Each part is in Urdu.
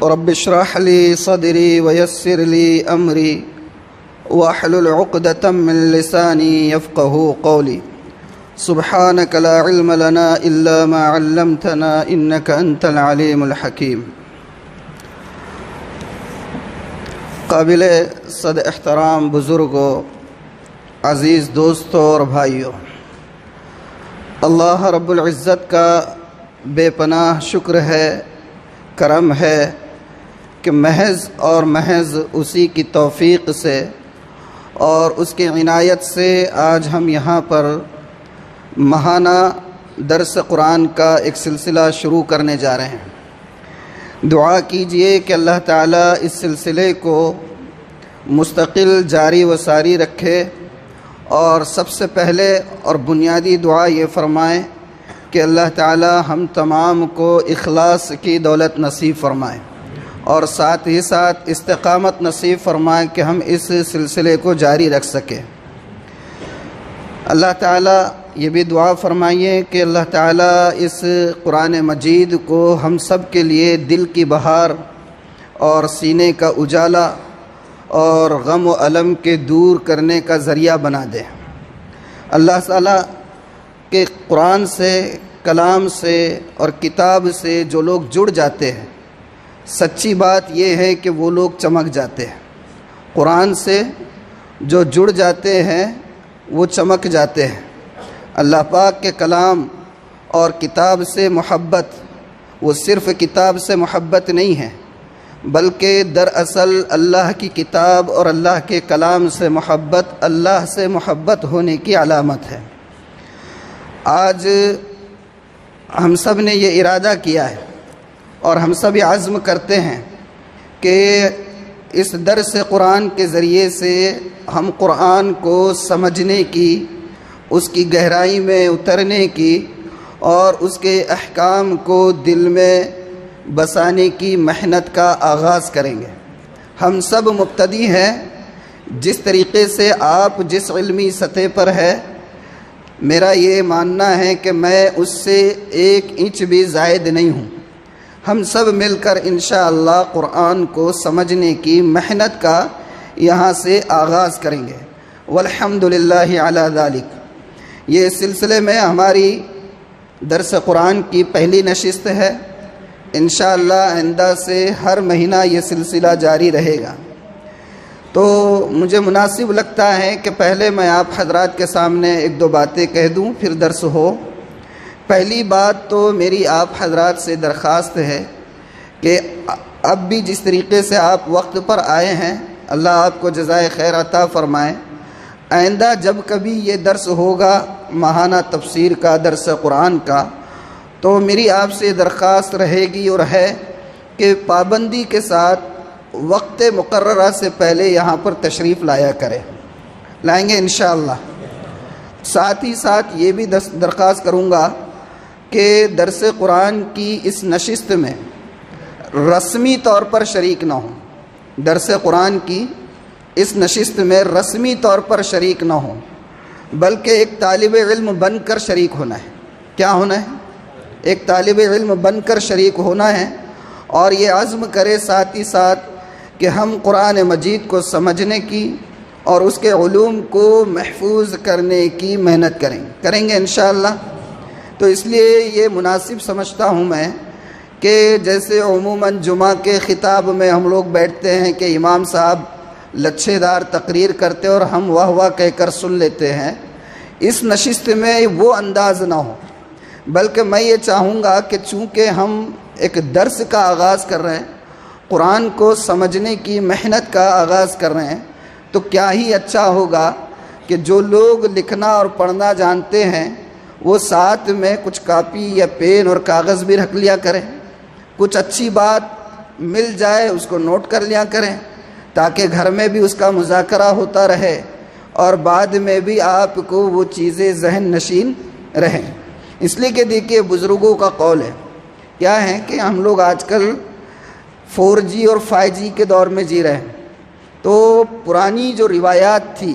رب اشرح لي صدري ويسر لي أمري واحلل عقدة من لساني يفقه قولي سبحانك لا علم لنا إلا ما علمتنا إنك أنت العليم الحكيم. قابل صد احترام بزرگوں، عزیز دوستوں اور بھائیوں، اللہ رب العزت کا بے پناہ شکر ہے، کرم ہے کہ محض اور محض اسی کی توفیق سے اور اس کی عنایت سے آج ہم یہاں پر ماہانہ درس قرآن کا ایک سلسلہ شروع کرنے جا رہے ہیں۔ دعا کیجئے کہ اللہ تعالیٰ اس سلسلے کو مستقل جاری و ساری رکھے، اور سب سے پہلے اور بنیادی دعا یہ فرمائیں کہ اللہ تعالیٰ ہم تمام کو اخلاص کی دولت نصیب فرمائے، اور ساتھ ہی ساتھ استقامت نصیب فرمائے کہ ہم اس سلسلے کو جاری رکھ سکیں۔ اللہ تعالیٰ یہ بھی دعا فرمائیے کہ اللہ تعالیٰ اس قرآن مجید کو ہم سب کے لیے دل کی بہار اور سینے کا اجالا اور غم و الم کے دور کرنے کا ذریعہ بنا دے۔ اللہ تعالیٰ کہ قرآن سے، کلام سے اور کتاب سے جو لوگ جڑ جاتے ہیں، سچی بات یہ ہے کہ وہ لوگ چمک جاتے ہیں۔ قرآن سے جو جڑ جاتے ہیں وہ چمک جاتے ہیں۔ اللہ پاک کے کلام اور کتاب سے محبت، وہ صرف کتاب سے محبت نہیں ہے، بلکہ دراصل اللہ کی کتاب اور اللہ کے کلام سے محبت اللہ سے محبت ہونے کی علامت ہے۔ آج ہم سب نے یہ ارادہ کیا ہے اور ہم سب یہ عزم کرتے ہیں کہ اس درس قرآن کے ذریعے سے ہم قرآن کو سمجھنے کی، اس کی گہرائی میں اترنے کی اور اس کے احکام کو دل میں بسانے کی محنت کا آغاز کریں گے۔ ہم سب مبتدی ہیں۔ جس طریقے سے آپ جس علمی سطح پر ہے، میرا یہ ماننا ہے کہ میں اس سے 1 انچ بھی زائد نہیں ہوں۔ ہم سب مل کر انشاءاللہ قرآن کو سمجھنے کی محنت کا یہاں سے آغاز کریں گے، والحمدللہ علی ذالک۔ یہ سلسلے میں ہماری درس قرآن کی پہلی نشست ہے۔ انشاءاللہ آئندہ سے ہر مہینہ یہ سلسلہ جاری رہے گا۔ تو مجھے مناسب لگتا ہے کہ پہلے میں آپ حضرات کے سامنے 1-2 باتیں کہہ دوں، پھر درس ہو۔ پہلی بات تو میری آپ حضرات سے درخواست ہے کہ اب بھی جس طریقے سے آپ وقت پر آئے ہیں، اللہ آپ کو جزائے خیر عطا فرمائے۔ آئندہ جب کبھی یہ درس ہوگا ماہانہ تفسیر کا، درس قرآن کا، تو میری آپ سے درخواست رہے گی اور ہے کہ پابندی کے ساتھ وقت مقررہ سے پہلے یہاں پر تشریف لایا کریں۔ لائیں گے انشاءاللہ۔ ساتھ ہی ساتھ یہ بھی درخواست کروں گا کہ درس قرآن کی اس نشست میں رسمی طور پر شریک نہ ہوں۔ درس قرآن کی اس نشست میں رسمی طور پر شریک نہ ہوں، بلکہ ایک طالب علم بن کر شریک ہونا ہے۔ کیا ہونا ہے؟ ایک طالب علم بن کر شریک ہونا ہے، اور یہ عزم کرے ساتھ ہی ساتھ کہ ہم قرآن مجید کو سمجھنے کی اور اس کے علوم کو محفوظ کرنے کی محنت کریں گے انشاءاللہ۔ تو اس لیے یہ مناسب سمجھتا ہوں میں کہ جیسے عموماً جمعہ کے خطاب میں ہم لوگ بیٹھتے ہیں کہ امام صاحب لچھے دار تقریر کرتے اور ہم واہ واہ کہہ کر سن لیتے ہیں، اس نشست میں وہ انداز نہ ہو، بلکہ میں یہ چاہوں گا کہ چونکہ ہم ایک درس کا آغاز کر رہے ہیں، قرآن کو سمجھنے کی محنت کا آغاز کر رہے ہیں، تو کیا ہی اچھا ہوگا کہ جو لوگ لکھنا اور پڑھنا جانتے ہیں وہ ساتھ میں کچھ کاپی یا پین اور کاغذ بھی رکھ لیا کریں، کچھ اچھی بات مل جائے اس کو نوٹ کر لیا کریں، تاکہ گھر میں بھی اس کا مذاکرہ ہوتا رہے اور بعد میں بھی آپ کو وہ چیزیں ذہن نشین رہیں۔ اس لیے کہ دیکھیے بزرگوں کا قول ہے، کیا ہے کہ ہم لوگ آج کل 4G اور 5G کے دور میں جی رہے ہیں، تو پرانی جو روایات تھی،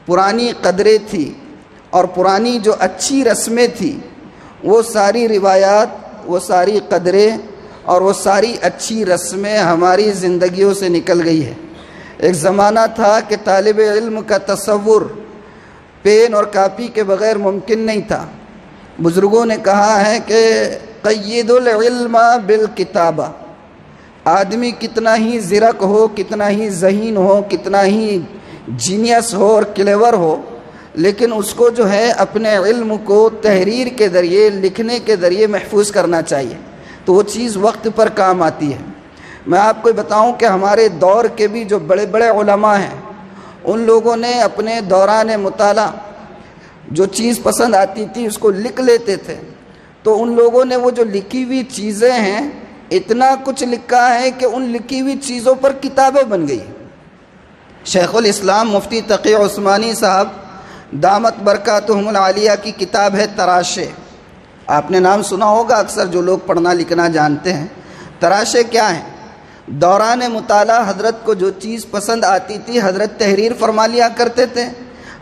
پرانی قدریں تھی اور پرانی جو اچھی رسمیں تھی، وہ ساری روایات، وہ ساری قدریں اور وہ ساری اچھی رسمیں ہماری زندگیوں سے نکل گئی ہے۔ ایک زمانہ تھا کہ طالب علم کا تصور پین اور کاپی کے بغیر ممکن نہیں تھا۔ بزرگوں نے کہا ہے کہ قید العلم بالکتابہ، آدمی کتنا ہی زرق ہو، کتنا ہی ذہین ہو، کتنا ہی جینیس ہو اور کلیور ہو، لیکن اس کو جو ہے اپنے علم کو تحریر کے ذریعے، لکھنے کے ذریعے محفوظ کرنا چاہیے، تو وہ چیز وقت پر کام آتی ہے۔ میں آپ کو بتاؤں کہ ہمارے دور کے بھی جو بڑے بڑے علماء ہیں، ان لوگوں نے اپنے دوران مطالعہ جو چیز پسند آتی تھی اس کو لکھ لیتے تھے، تو ان لوگوں نے وہ جو لکھی ہوئی چیزیں ہیں اتنا کچھ لکھا ہے کہ ان لکھی ہوئی چیزوں پر کتابیں بن گئی۔ شیخ الاسلام مفتی تقی عثمانی صاحب دامت برکاتہم العالیہ کی کتاب ہے تراشے، آپ نے نام سنا ہوگا اکثر جو لوگ پڑھنا لکھنا جانتے ہیں۔ تراشے کیا ہیں؟ دوران مطالعہ حضرت کو جو چیز پسند آتی تھی حضرت تحریر فرما لیا کرتے تھے۔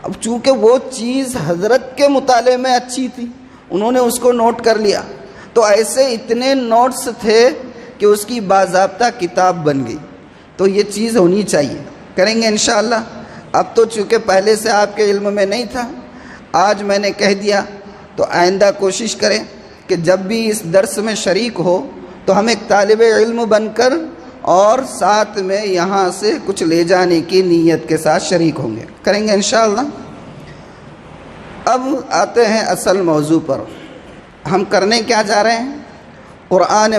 اب چونکہ وہ چیز حضرت کے مطالعے میں اچھی تھی، انہوں نے اس کو نوٹ کر لیا، تو ایسے اتنے نوٹس تھے کہ اس کی باضابطہ کتاب بن گئی۔ تو یہ چیز ہونی چاہیے، کریں گے انشاءاللہ۔ اب تو چونکہ پہلے سے آپ کے علم میں نہیں تھا، آج میں نے کہہ دیا، تو آئندہ کوشش کریں کہ جب بھی اس درس میں شریک ہو تو ہم ایک طالب علم بن کر اور ساتھ میں یہاں سے کچھ لے جانے کی نیت کے ساتھ شریک ہوں گے، کریں گے انشاءاللہ۔ اب آتے ہیں اصل موضوع پر، ہم کرنے کیا جا رہے ہیں؟ قرآن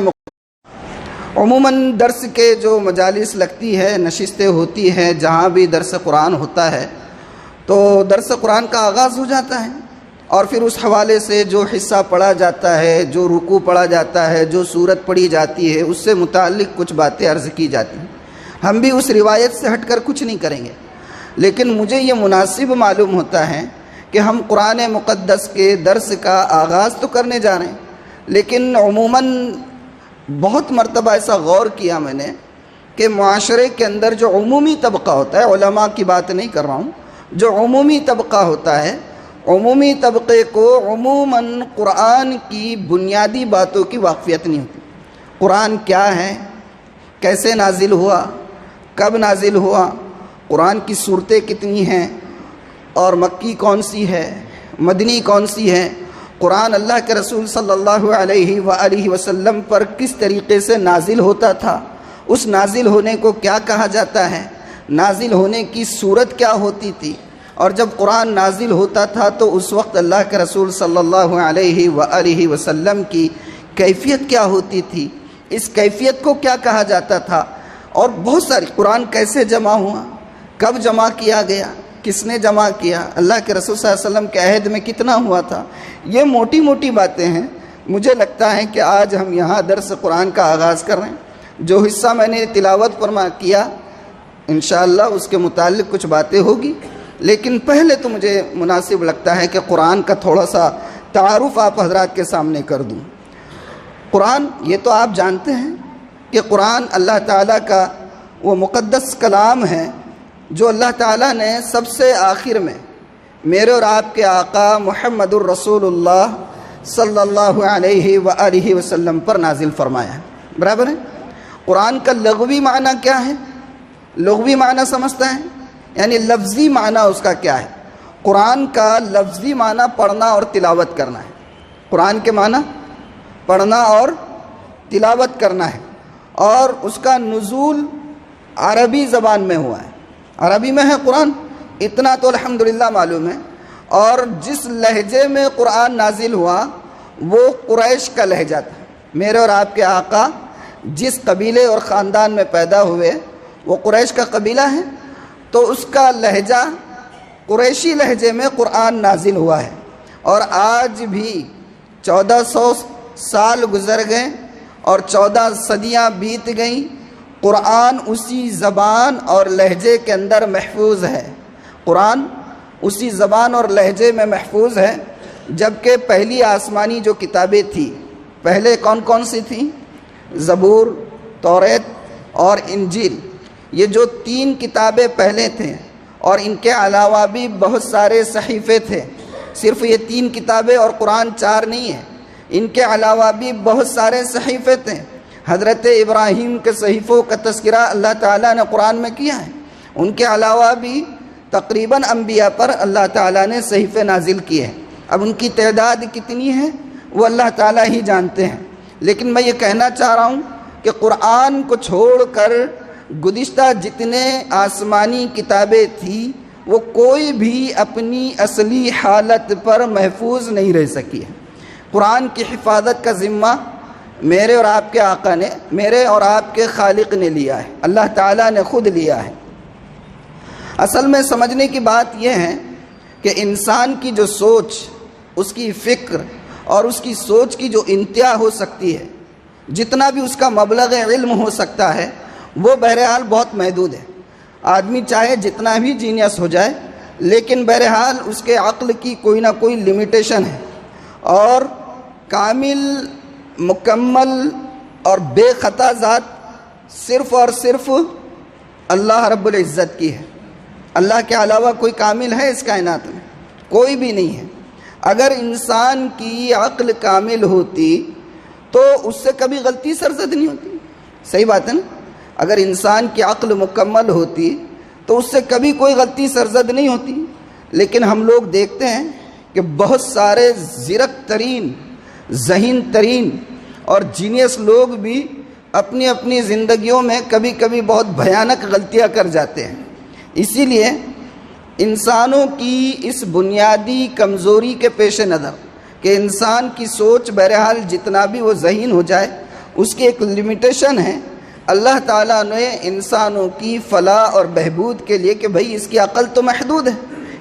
عموماً درس کے جو مجالس لگتی ہے، نشستیں ہوتی ہیں، جہاں بھی درس قرآن ہوتا ہے تو درس قرآن کا آغاز ہو جاتا ہے، اور پھر اس حوالے سے جو حصہ پڑھا جاتا ہے، جو رکوع پڑھا جاتا ہے، جو سورت پڑھی جاتی ہے، اس سے متعلق کچھ باتیں عرض کی جاتی ہیں۔ ہم بھی اس روایت سے ہٹ کر کچھ نہیں کریں گے، لیکن مجھے یہ مناسب معلوم ہوتا ہے کہ ہم قرآن مقدس کے درس کا آغاز تو کرنے جا رہے ہیں، لیکن عموماً بہت مرتبہ ایسا غور کیا میں نے کہ معاشرے کے اندر جو عمومی طبقہ ہوتا ہے، علماء کی بات نہیں کر رہا ہوں، جو عمومی طبقہ ہوتا ہے، عمومی طبقے کو عموماً قرآن کی بنیادی باتوں کی واقفیت نہیں ہوتی۔ قرآن کیا ہے، کیسے نازل ہوا، کب نازل ہوا، قرآن کی صورتیں کتنی ہیں، اور مکی کون سی ہے، مدنی کون سی ہے، قرآن اللہ کے رسول صلی اللہ علیہ وآلہ وسلم پر کس طریقے سے نازل ہوتا تھا، اس نازل ہونے کو کیا کہا جاتا ہے، نازل ہونے کی صورت کیا ہوتی تھی، اور جب قرآن نازل ہوتا تھا تو اس وقت اللہ کے رسول صلی اللہ علیہ وآلہ وسلم کی کیفیت کیا ہوتی تھی، اس کیفیت کو کیا کہا جاتا تھا، اور بہت ساری قرآن کیسے جمع ہوا، کب جمع کیا گیا، کس نے جمع کیا، اللہ کے رسول صلی اللہ علیہ وسلم کے عہد میں کتنا ہوا تھا، یہ موٹی موٹی باتیں ہیں۔ مجھے لگتا ہے کہ آج ہم یہاں درس قرآن کا آغاز کر رہے ہیں، جو حصہ میں نے تلاوت فرما کیا انشاءاللہ اس کے متعلق کچھ باتیں ہوگی، لیکن پہلے تو مجھے مناسب لگتا ہے کہ قرآن کا تھوڑا سا تعارف آپ حضرات کے سامنے کر دوں۔ قرآن یہ تو آپ جانتے ہیں کہ قرآن اللہ تعالیٰ کا وہ مقدس کلام ہے جو اللہ تعالیٰ نے سب سے آخر میں میرے اور آپ کے آقا محمد الرسول اللہ صلی اللہ علیہ وآلہ وسلم پر نازل فرمایا ہے، برابر ہے۔ قرآن کا لغوی معنی کیا ہے؟ لغوی معنی سمجھتا ہے، یعنی لفظی معنی اس کا کیا ہے؟ قرآن کا لفظی معنی پڑھنا اور تلاوت کرنا ہے۔ قرآن کے معنی پڑھنا اور تلاوت کرنا ہے، اور اس کا نزول عربی زبان میں ہوا ہے، عربی میں ہے قرآن، اتنا تو الحمدللہ معلوم ہے۔ اور جس لہجے میں قرآن نازل ہوا وہ قریش کا لہجہ تھا۔ میرے اور آپ کے آقا جس قبیلے اور خاندان میں پیدا ہوئے وہ قریش کا قبیلہ ہے، تو اس کا لہجہ قریشی لہجے میں قرآن نازل ہوا ہے، اور آج بھی 1400 سال گزر گئے اور 14 صدیاں بیت گئیں، قرآن اسی زبان اور لہجے کے اندر محفوظ ہے، قرآن اسی زبان اور لہجے میں محفوظ ہے۔ جبکہ پہلی آسمانی جو کتابیں تھیں، پہلے کون کون سی تھیں؟ زبور، توریت اور انجیل، یہ جو 3 کتابیں پہلے تھے، اور ان کے علاوہ بھی بہت سارے صحیفے تھے، صرف یہ 3 کتابیں اور قرآن 4 نہیں ہیں، ان کے علاوہ بھی بہت سارے صحیفے تھے۔ حضرت ابراہیم کے صحیفوں کا تذکرہ اللہ تعالیٰ نے قرآن میں کیا ہے، ان کے علاوہ بھی تقریباً انبیاء پر اللہ تعالیٰ نے صحیفے نازل کیے ہیں۔ اب ان کی تعداد کتنی ہے وہ اللہ تعالیٰ ہی جانتے ہیں، لیکن میں یہ کہنا چاہ رہا ہوں کہ قرآن کو چھوڑ کر گزشتہ جتنے آسمانی کتابیں تھیں وہ کوئی بھی اپنی اصلی حالت پر محفوظ نہیں رہ سکی ہے۔ قرآن کی حفاظت کا ذمہ میرے اور آپ کے آقا نے، میرے اور آپ کے خالق نے لیا ہے، اللہ تعالیٰ نے خود لیا ہے۔ اصل میں سمجھنے کی بات یہ ہے کہ انسان کی جو سوچ، اس کی فکر اور اس کی سوچ کی جو انتہا ہو سکتی ہے، جتنا بھی اس کا مبلغ علم ہو سکتا ہے، وہ بہرحال بہت محدود ہے۔ آدمی چاہے جتنا بھی جینیس ہو جائے، لیکن بہرحال اس کے عقل کی کوئی نہ کوئی لمیٹیشن ہے، اور کامل، مکمل اور بے خطا ذات صرف اور صرف اللہ رب العزت کی ہے۔ اللہ کے علاوہ کوئی کامل ہے اس کائنات میں؟ کوئی بھی نہیں ہے۔ اگر انسان کی عقل کامل ہوتی تو اس سے کبھی غلطی سرزد نہیں ہوتی، صحیح بات ہے نا؟ اگر انسان کی عقل مکمل ہوتی تو اس سے کبھی کوئی غلطی سرزد نہیں ہوتی، لیکن ہم لوگ دیکھتے ہیں کہ بہت سارے زرک ترین، ذہین ترین اور جینیس لوگ بھی اپنی اپنی زندگیوں میں کبھی کبھی بہت بھیانک غلطیاں کر جاتے ہیں۔ اسی لیے انسانوں کی اس بنیادی کمزوری کے پیش نظر کہ انسان کی سوچ بہرحال جتنا بھی وہ ذہین ہو جائے، اس کی ایک لمیٹیشن ہے۔ اللہ تعالیٰ نے انسانوں کی فلاح اور بہبود کے لیے کہ بھئی اس کی عقل تو محدود ہے،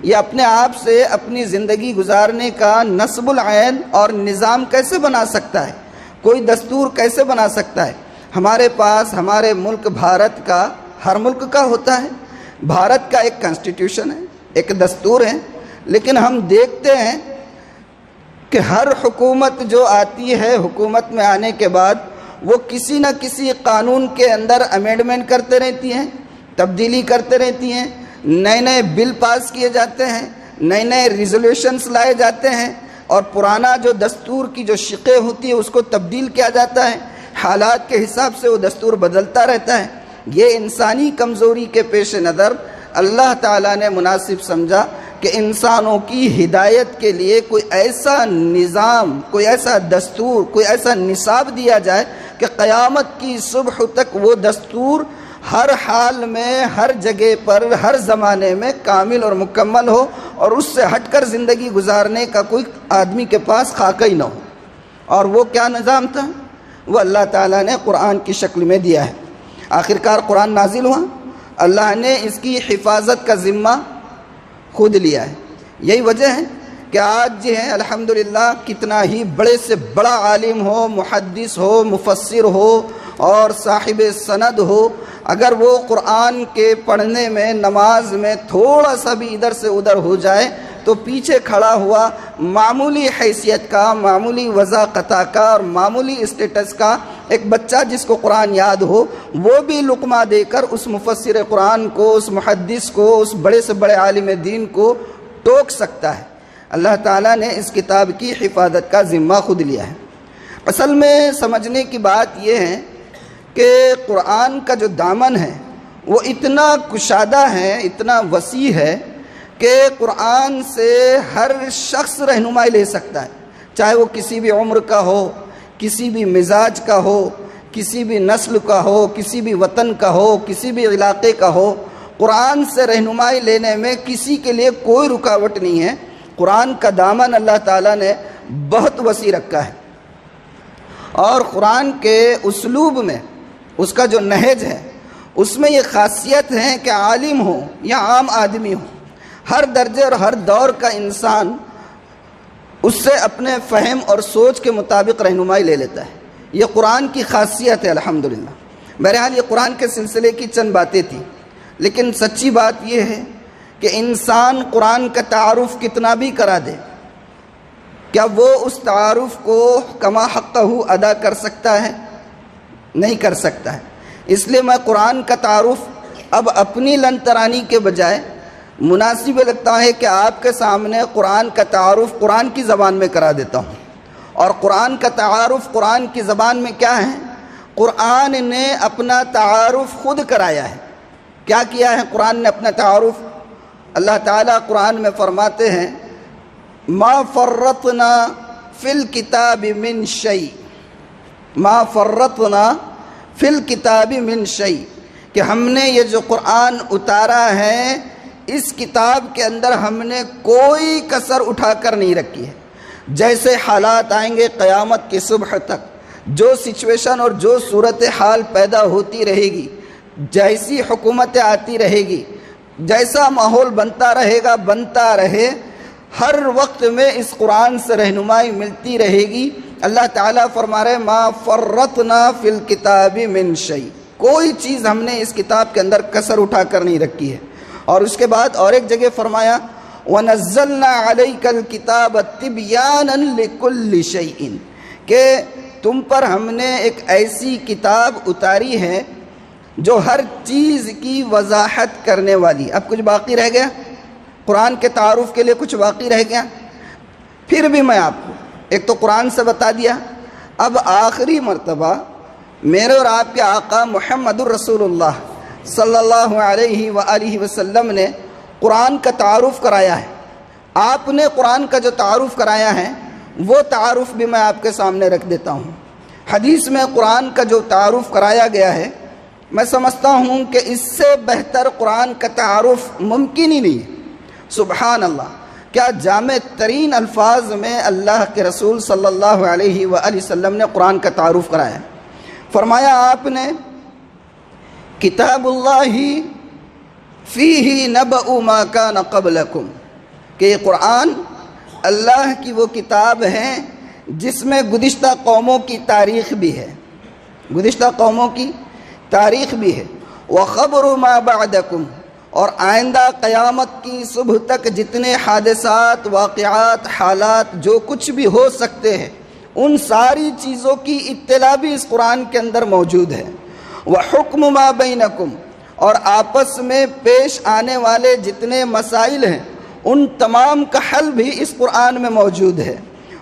یہ اپنے آپ سے اپنی زندگی گزارنے کا نصب العین اور نظام کیسے بنا سکتا ہے، کوئی دستور کیسے بنا سکتا ہے؟ ہمارے پاس ہمارے ملک بھارت کا، ہر ملک کا ہوتا ہے، بھارت کا ایک کانسٹیٹیوشن ہے، ایک دستور ہے، لیکن ہم دیکھتے ہیں کہ ہر حکومت جو آتی ہے، حکومت میں آنے کے بعد وہ کسی نہ کسی قانون کے اندر امینڈمنٹ کرتے رہتی ہیں، تبدیلی کرتے رہتی ہیں، نئے نئے بل پاس کیے جاتے ہیں، نئے نئے ریزولوشنز لائے جاتے ہیں، اور پرانا جو دستور کی جو شقیں ہوتی ہے اس کو تبدیل کیا جاتا ہے، حالات کے حساب سے وہ دستور بدلتا رہتا ہے۔ یہ انسانی کمزوری کے پیش نظر اللہ تعالیٰ نے مناسب سمجھا کہ انسانوں کی ہدایت کے لیے کوئی ایسا نظام، کوئی ایسا دستور، کوئی ایسا نصاب دیا جائے کہ قیامت کی صبح تک وہ دستور ہر حال میں، ہر جگہ پر، ہر زمانے میں کامل اور مکمل ہو، اور اس سے ہٹ کر زندگی گزارنے کا کوئی آدمی کے پاس خاکہ ہی نہ ہو۔ اور وہ کیا نظام تھا؟ وہ اللہ تعالیٰ نے قرآن کی شکل میں دیا ہے۔ آخرکار قرآن نازل ہوا، اللہ نے اس کی حفاظت کا ذمہ خود لیا ہے۔ یہی وجہ ہے کہ آج جو ہے الحمدللہ کتنا ہی بڑے سے بڑا عالم ہو، محدث ہو، مفسر ہو اور صاحب سند ہو، اگر وہ قرآن کے پڑھنے میں، نماز میں تھوڑا سا بھی ادھر سے ادھر ہو جائے تو پیچھے کھڑا ہوا معمولی حیثیت کا، معمولی وضاقت کا اور معمولی اسٹیٹس کا ایک بچہ جس کو قرآن یاد ہو، وہ بھی لقمہ دے کر اس مفسر قرآن کو، اس محدث کو، اس بڑے سے بڑے عالم دین کو ٹوک سکتا ہے۔ اللہ تعالیٰ نے اس کتاب کی حفاظت کا ذمہ خود لیا ہے۔ اصل میں سمجھنے کی بات یہ ہے کہ قرآن کا جو دامن ہے وہ اتنا کشادہ ہے، اتنا وسیع ہے کہ قرآن سے ہر شخص رہنمائی لے سکتا ہے، چاہے وہ کسی بھی عمر کا ہو، کسی بھی مزاج کا ہو، کسی بھی نسل کا ہو، کسی بھی وطن کا ہو، کسی بھی علاقے کا ہو۔ قرآن سے رہنمائی لینے میں کسی کے لیے کوئی رکاوٹ نہیں ہے۔ قرآن کا دامن اللہ تعالیٰ نے بہت وسیع رکھا ہے، اور قرآن کے اسلوب میں، اس کا جو نہج ہے، اس میں یہ خاصیت ہے کہ عالم ہو یا عام آدمی ہو، ہر درجے اور ہر دور کا انسان اس سے اپنے فہم اور سوچ کے مطابق رہنمائی لے لیتا ہے۔ یہ قرآن کی خاصیت ہے الحمدللہ۔ بہرحال یہ قرآن کے سلسلے کی چند باتیں تھیں، لیکن سچی بات یہ ہے کہ انسان قرآن کا تعارف کتنا بھی کرا دے، کیا وہ اس تعارف کو کما حقہ ادا کر سکتا ہے؟ نہیں کر سکتا ہے۔ اس لیے میں قرآن کا تعارف اب اپنی لن ترانی کے بجائے مناسب لگتا ہے کہ آپ کے سامنے قرآن کا تعارف قرآن کی زبان میں کرا دیتا ہوں۔ اور قرآن کا تعارف قرآن کی زبان میں کیا ہے؟ قرآن نے اپنا تعارف خود کرایا ہے۔ کیا کیا ہے قرآن نے اپنا تعارف؟ اللہ تعالیٰ قرآن میں فرماتے ہیں ما فرطنا فی الکتاب من شیء، ما فرطنا فی الکتاب من شیء، کہ ہم نے یہ جو قرآن اتارا ہے اس کتاب کے اندر ہم نے کوئی کسر اٹھا کر نہیں رکھی ہے۔ جیسے حالات آئیں گے قیامت کی صبح تک، جو سچویشن اور جو صورتحال پیدا ہوتی رہے گی، جیسی حکومتیں آتی رہے گی، جیسا ماحول بنتا رہے گا، بنتا رہے، ہر وقت میں اس قرآن سے رہنمائی ملتی رہے گی۔ اللہ تعالیٰ فرما رہے ما فرطنا فی الکتاب من شیء، کوئی چیز ہم نے اس کتاب کے اندر کسر اٹھا کر نہیں رکھی ہے۔ اور اس کے بعد اور ایک جگہ فرمایا وَنَزَّلْنَا عَلَيْكَ الْكِتَابَ تِبْيَانًا لِكُلِّ شَيْءٍ، کہ تم پر ہم نے ایک ایسی کتاب اتاری ہے جو ہر چیز کی وضاحت کرنے والی۔ اب کچھ باقی رہ گیا؟ قرآن کے تعارف کے لیے کچھ باقی رہ گیا؟ پھر بھی میں آپ کو ایک تو قرآن سے بتا دیا، اب آخری مرتبہ میرے اور آپ کے آقا محمد الرسول اللہ صلی اللہ علیہ وآلہ وسلم نے قرآن کا تعارف کرایا ہے۔ آپ نے قرآن کا جو تعارف کرایا ہے وہ تعارف بھی میں آپ کے سامنے رکھ دیتا ہوں۔ حدیث میں قرآن کا جو تعارف کرایا گیا ہے، میں سمجھتا ہوں کہ اس سے بہتر قرآن کا تعارف ممکن ہی نہیں ہے۔ سبحان اللہ، کیا جامع ترین الفاظ میں اللہ کے رسول صلی اللہ علیہ وآلہ وسلم نے قرآن کا تعارف کرایا ہے۔ فرمایا آپ نے کتاب اللہ فیہ نبأ ما کان قبلکم، کہ یہ قرآن اللہ کی وہ کتاب ہے جس میں گزشتہ قوموں کی تاریخ بھی ہے، گزشتہ قوموں کی تاریخ بھی ہے، وخبر ما بعدکم، اور آئندہ قیامت کی صبح تک جتنے حادثات، واقعات، حالات جو کچھ بھی ہو سکتے ہیں ان ساری چیزوں کی اطلاع بھی اس قرآن کے اندر موجود ہے۔ وحکم ما بینکم، اور آپس میں پیش آنے والے جتنے مسائل ہیں ان تمام کا حل بھی اس قرآن میں موجود ہے۔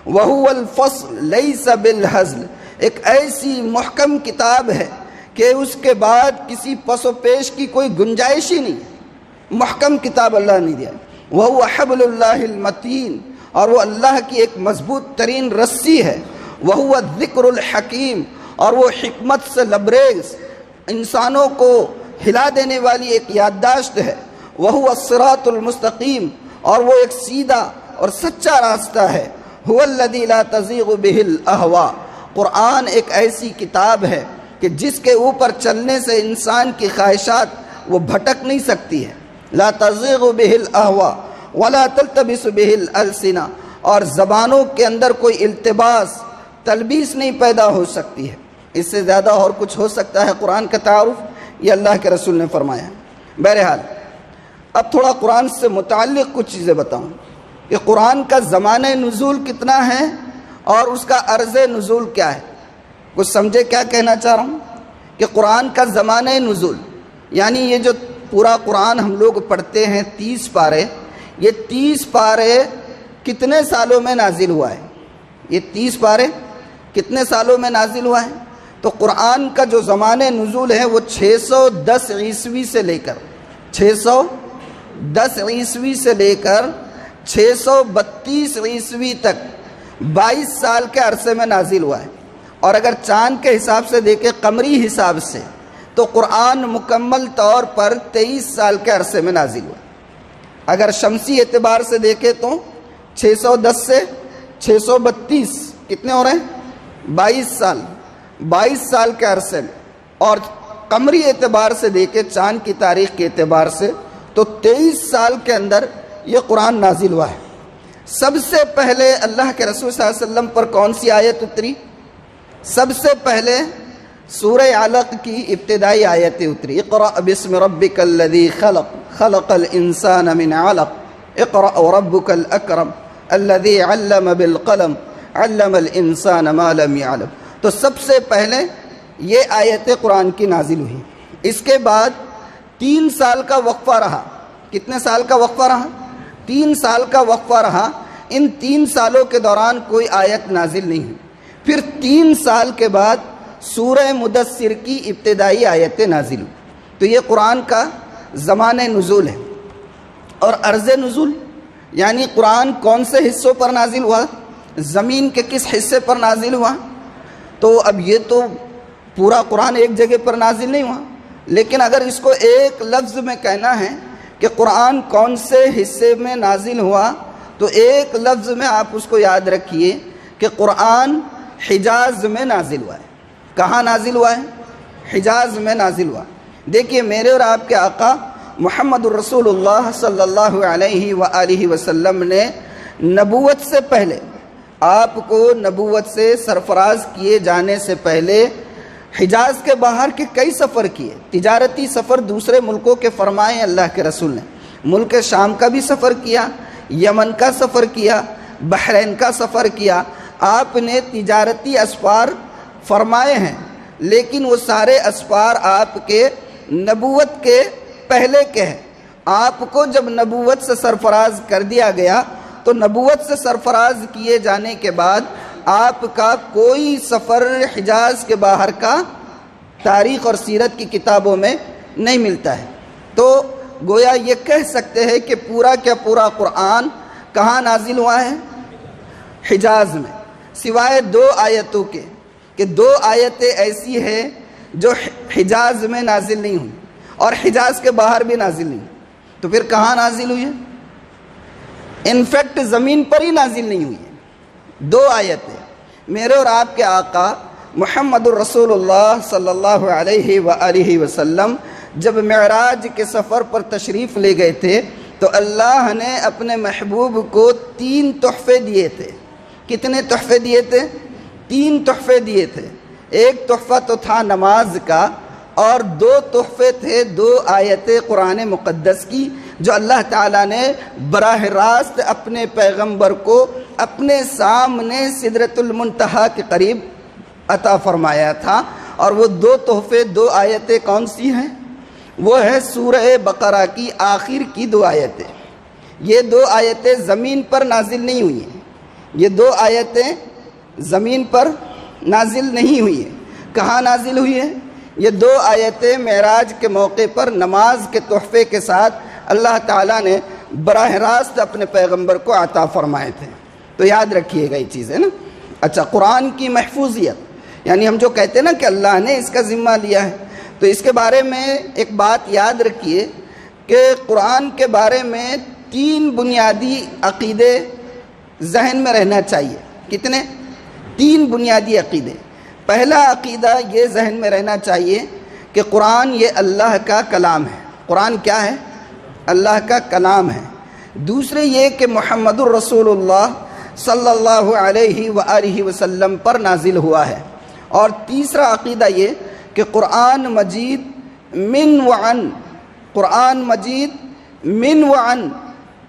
وَهُوَ الْفَصْلُ لَيْسَ بِالْهَزْلِ، ایک ایسی محکم کتاب ہے کہ اس کے بعد کسی پس و پیش کی کوئی گنجائش ہی نہیں، محکم کتاب اللہ نے دیا۔ وَهُوَ حَبْلُ اللَّهِ الْمَتِينُ، اور وہ اللہ کی ایک مضبوط ترین رسی ہے۔ وَهُوَ الذِّكْرُ الْحَكِيمُ، اور وہ حکمت سے لبریز انسانوں کو ہلا دینے والی ایک یادداشت ہے۔ وَهُوَ الصِّرَاطُ الْمُسْتَقِيمُ، اور وہ ایک سیدھا اور سچا راستہ ہے۔ هُوَ الَّذِي لَا تَزِيغُ بِهِ الْأَهْوَاءُ، قرآن ایک ایسی کتاب ہے کہ جس کے اوپر چلنے سے انسان کی خواہشات وہ بھٹک نہیں سکتی ہے۔ لا تزیغ بہ الاہواء ولا تلتبس بہ الالسنہ، اور زبانوں کے اندر کوئی التباس، تلبیس نہیں پیدا ہو سکتی ہے۔ اس سے زیادہ اور کچھ ہو سکتا ہے قرآن کا تعارف؟ یہ اللہ کے رسول نے فرمایا۔ بہرحال اب تھوڑا قرآن سے متعلق کچھ چیزیں بتاؤں کہ قرآن کا زمانہ نزول کتنا ہے اور اس کا عرض نزول کیا ہے۔ کچھ سمجھے کیا کہنا چاہ رہا ہوں؟ کہ قرآن کا زمانہ نزول یعنی یہ جو پورا قرآن ہم لوگ پڑھتے ہیں 30 پارے، یہ 30 پارے کتنے سالوں میں نازل ہوا ہے؟ یہ 30 پارے کتنے سالوں میں نازل ہوا ہے؟ تو قرآن کا جو زمانہ نزول ہے وہ 610 عیسوی سے لے کر 610 عیسوی سے لے کر 632 عیسوی تک 22 سال کے عرصے میں نازل ہوا ہے۔ اور اگر چاند کے حساب سے دیکھیں، قمری حساب سے، تو قرآن مکمل طور پر 23 سال کے عرصے میں نازل ہوا۔ اگر شمسی اعتبار سے دیکھیں تو 610 سے 632 کتنے ہو رہے ہیں؟ 22 سال کے عرصے میں۔ اور قمری اعتبار سے دیکھیں، چاند کی تاریخ کے اعتبار سے، تو 23 سال کے اندر یہ قرآن نازل ہوا ہے۔ سب سے پہلے اللہ کے رسول صلی اللہ علیہ وسلم پر کون سی آیت اتری؟ سب سے پہلے سورہ علق کی ابتدائی آیتیں اتری۔ اقرأ بسم ربک الذی خلق خلق الانسان من علق اقرأ وربک الاکرم الذی علم بالقلم علم الانسان ما لم يعلم۔ تو سب سے پہلے یہ آیت قرآن کی نازل ہوئی۔ اس کے بعد 3 سال کا وقفہ رہا۔ کتنے سال کا وقفہ رہا؟ 3 سال کا وقفہ رہا۔ ان 3 سالوں کے دوران کوئی آیت نازل نہیں ہوئی۔ پھر 3 سال کے بعد سورہ مدثر کی ابتدائی آیتیں نازل ہوئی۔ تو یہ قرآن کا زمانہ نزول ہے۔ اور عرض نزول یعنی قرآن کون سے حصوں پر نازل ہوا، زمین کے کس حصے پر نازل ہوا؟ تو اب یہ تو پورا قرآن ایک جگہ پر نازل نہیں ہوا، لیکن اگر اس کو ایک لفظ میں کہنا ہے کہ قرآن کون سے حصے میں نازل ہوا، تو ایک لفظ میں آپ اس کو یاد رکھیے کہ قرآن حجاز میں نازل ہوا ہے۔ کہاں نازل ہوا ہے؟ حجاز میں نازل ہوا۔ دیکھیے میرے اور آپ کے آقا محمد الرسول اللہ صلی اللہ علیہ وآلہ وسلم نے نبوت سے پہلے، آپ کو نبوت سے سرفراز کیے جانے سے پہلے حجاز کے باہر کے کئی سفر کیے، تجارتی سفر دوسرے ملکوں کے فرمائے اللہ کے رسول نے۔ ملک شام کا بھی سفر کیا، یمن کا سفر کیا، بحرین کا سفر کیا۔ آپ نے تجارتی اسفار فرمائے ہیں، لیکن وہ سارے اسفار آپ کے نبوت کے پہلے کے ہیں۔ آپ کو جب نبوت سے سرفراز کر دیا گیا تو نبوت سے سرفراز کیے جانے کے بعد آپ کا کوئی سفر حجاز کے باہر کا تاریخ اور سیرت کی کتابوں میں نہیں ملتا ہے۔ تو گویا یہ کہہ سکتے ہیں کہ پورا کیا پورا قرآن کہاں نازل ہوا ہے؟ حجاز میں، سوائے 2 آیتوں کے، کہ 2 آیتیں ایسی ہیں جو حجاز میں نازل نہیں ہوئی اور حجاز کے باہر بھی نازل نہیں ہوئی۔ تو پھر کہاں نازل ہوئی ہے؟ انفیکٹ زمین پر ہی نازل نہیں ہوئی ہے۔ 2 آیتیں میرے اور آپ کے آقا محمد الرسول اللہ صلی اللہ علیہ وآلہ وسلم جب معراج کے سفر پر تشریف لے گئے تھے تو اللہ نے اپنے محبوب کو 3 تحفے دیے تھے۔ کتنے تحفے دیے تھے؟ 3 تحفے دیے تھے۔ ایک تحفہ تو تھا نماز کا، اور 2 تحفے تھے 2 آیتیں قرآن مقدس کی جو اللہ تعالیٰ نے براہ راست اپنے پیغمبر کو اپنے سامنے سدرۃ المنتہا کے قریب عطا فرمایا تھا۔ اور وہ 2 تحفے 2 آیتیں کون سی ہیں؟ وہ ہے سورہ بقرہ کی آخر کی 2 آیتیں۔ یہ 2 آیتیں زمین پر نازل نہیں ہوئی ہیں، یہ 2 آیتیں زمین پر نازل نہیں ہوئی ہیں۔ کہاں نازل ہوئی ہیں؟ یہ 2 آیتیں معراج کے موقع پر نماز کے تحفے کے ساتھ اللہ تعالیٰ نے براہ راست اپنے پیغمبر کو عطا فرمائے تھے۔ تو یاد رکھیے گا یہ چیزیں نا۔ اچھا، قرآن کی محفوظیت یعنی ہم جو کہتے ہیں نا کہ اللہ نے اس کا ذمہ لیا ہے، تو اس کے بارے میں ایک بات یاد رکھیے کہ قرآن کے بارے میں 3 بنیادی عقیدے ذہن میں رہنا چاہیے۔ کتنے؟ 3 بنیادی عقیدے۔ پہلا عقیدہ یہ ذہن میں رہنا چاہیے کہ قرآن یہ اللہ کا کلام ہے۔ قرآن کیا ہے؟ اللہ کا کلام ہے۔ دوسرے یہ کہ محمد الرسول اللہ صلی اللہ علیہ وآلہ وسلم پر نازل ہوا ہے۔ اور تیسرا عقیدہ یہ کہ قرآن مجید من وعن، قرآن مجید من وعن،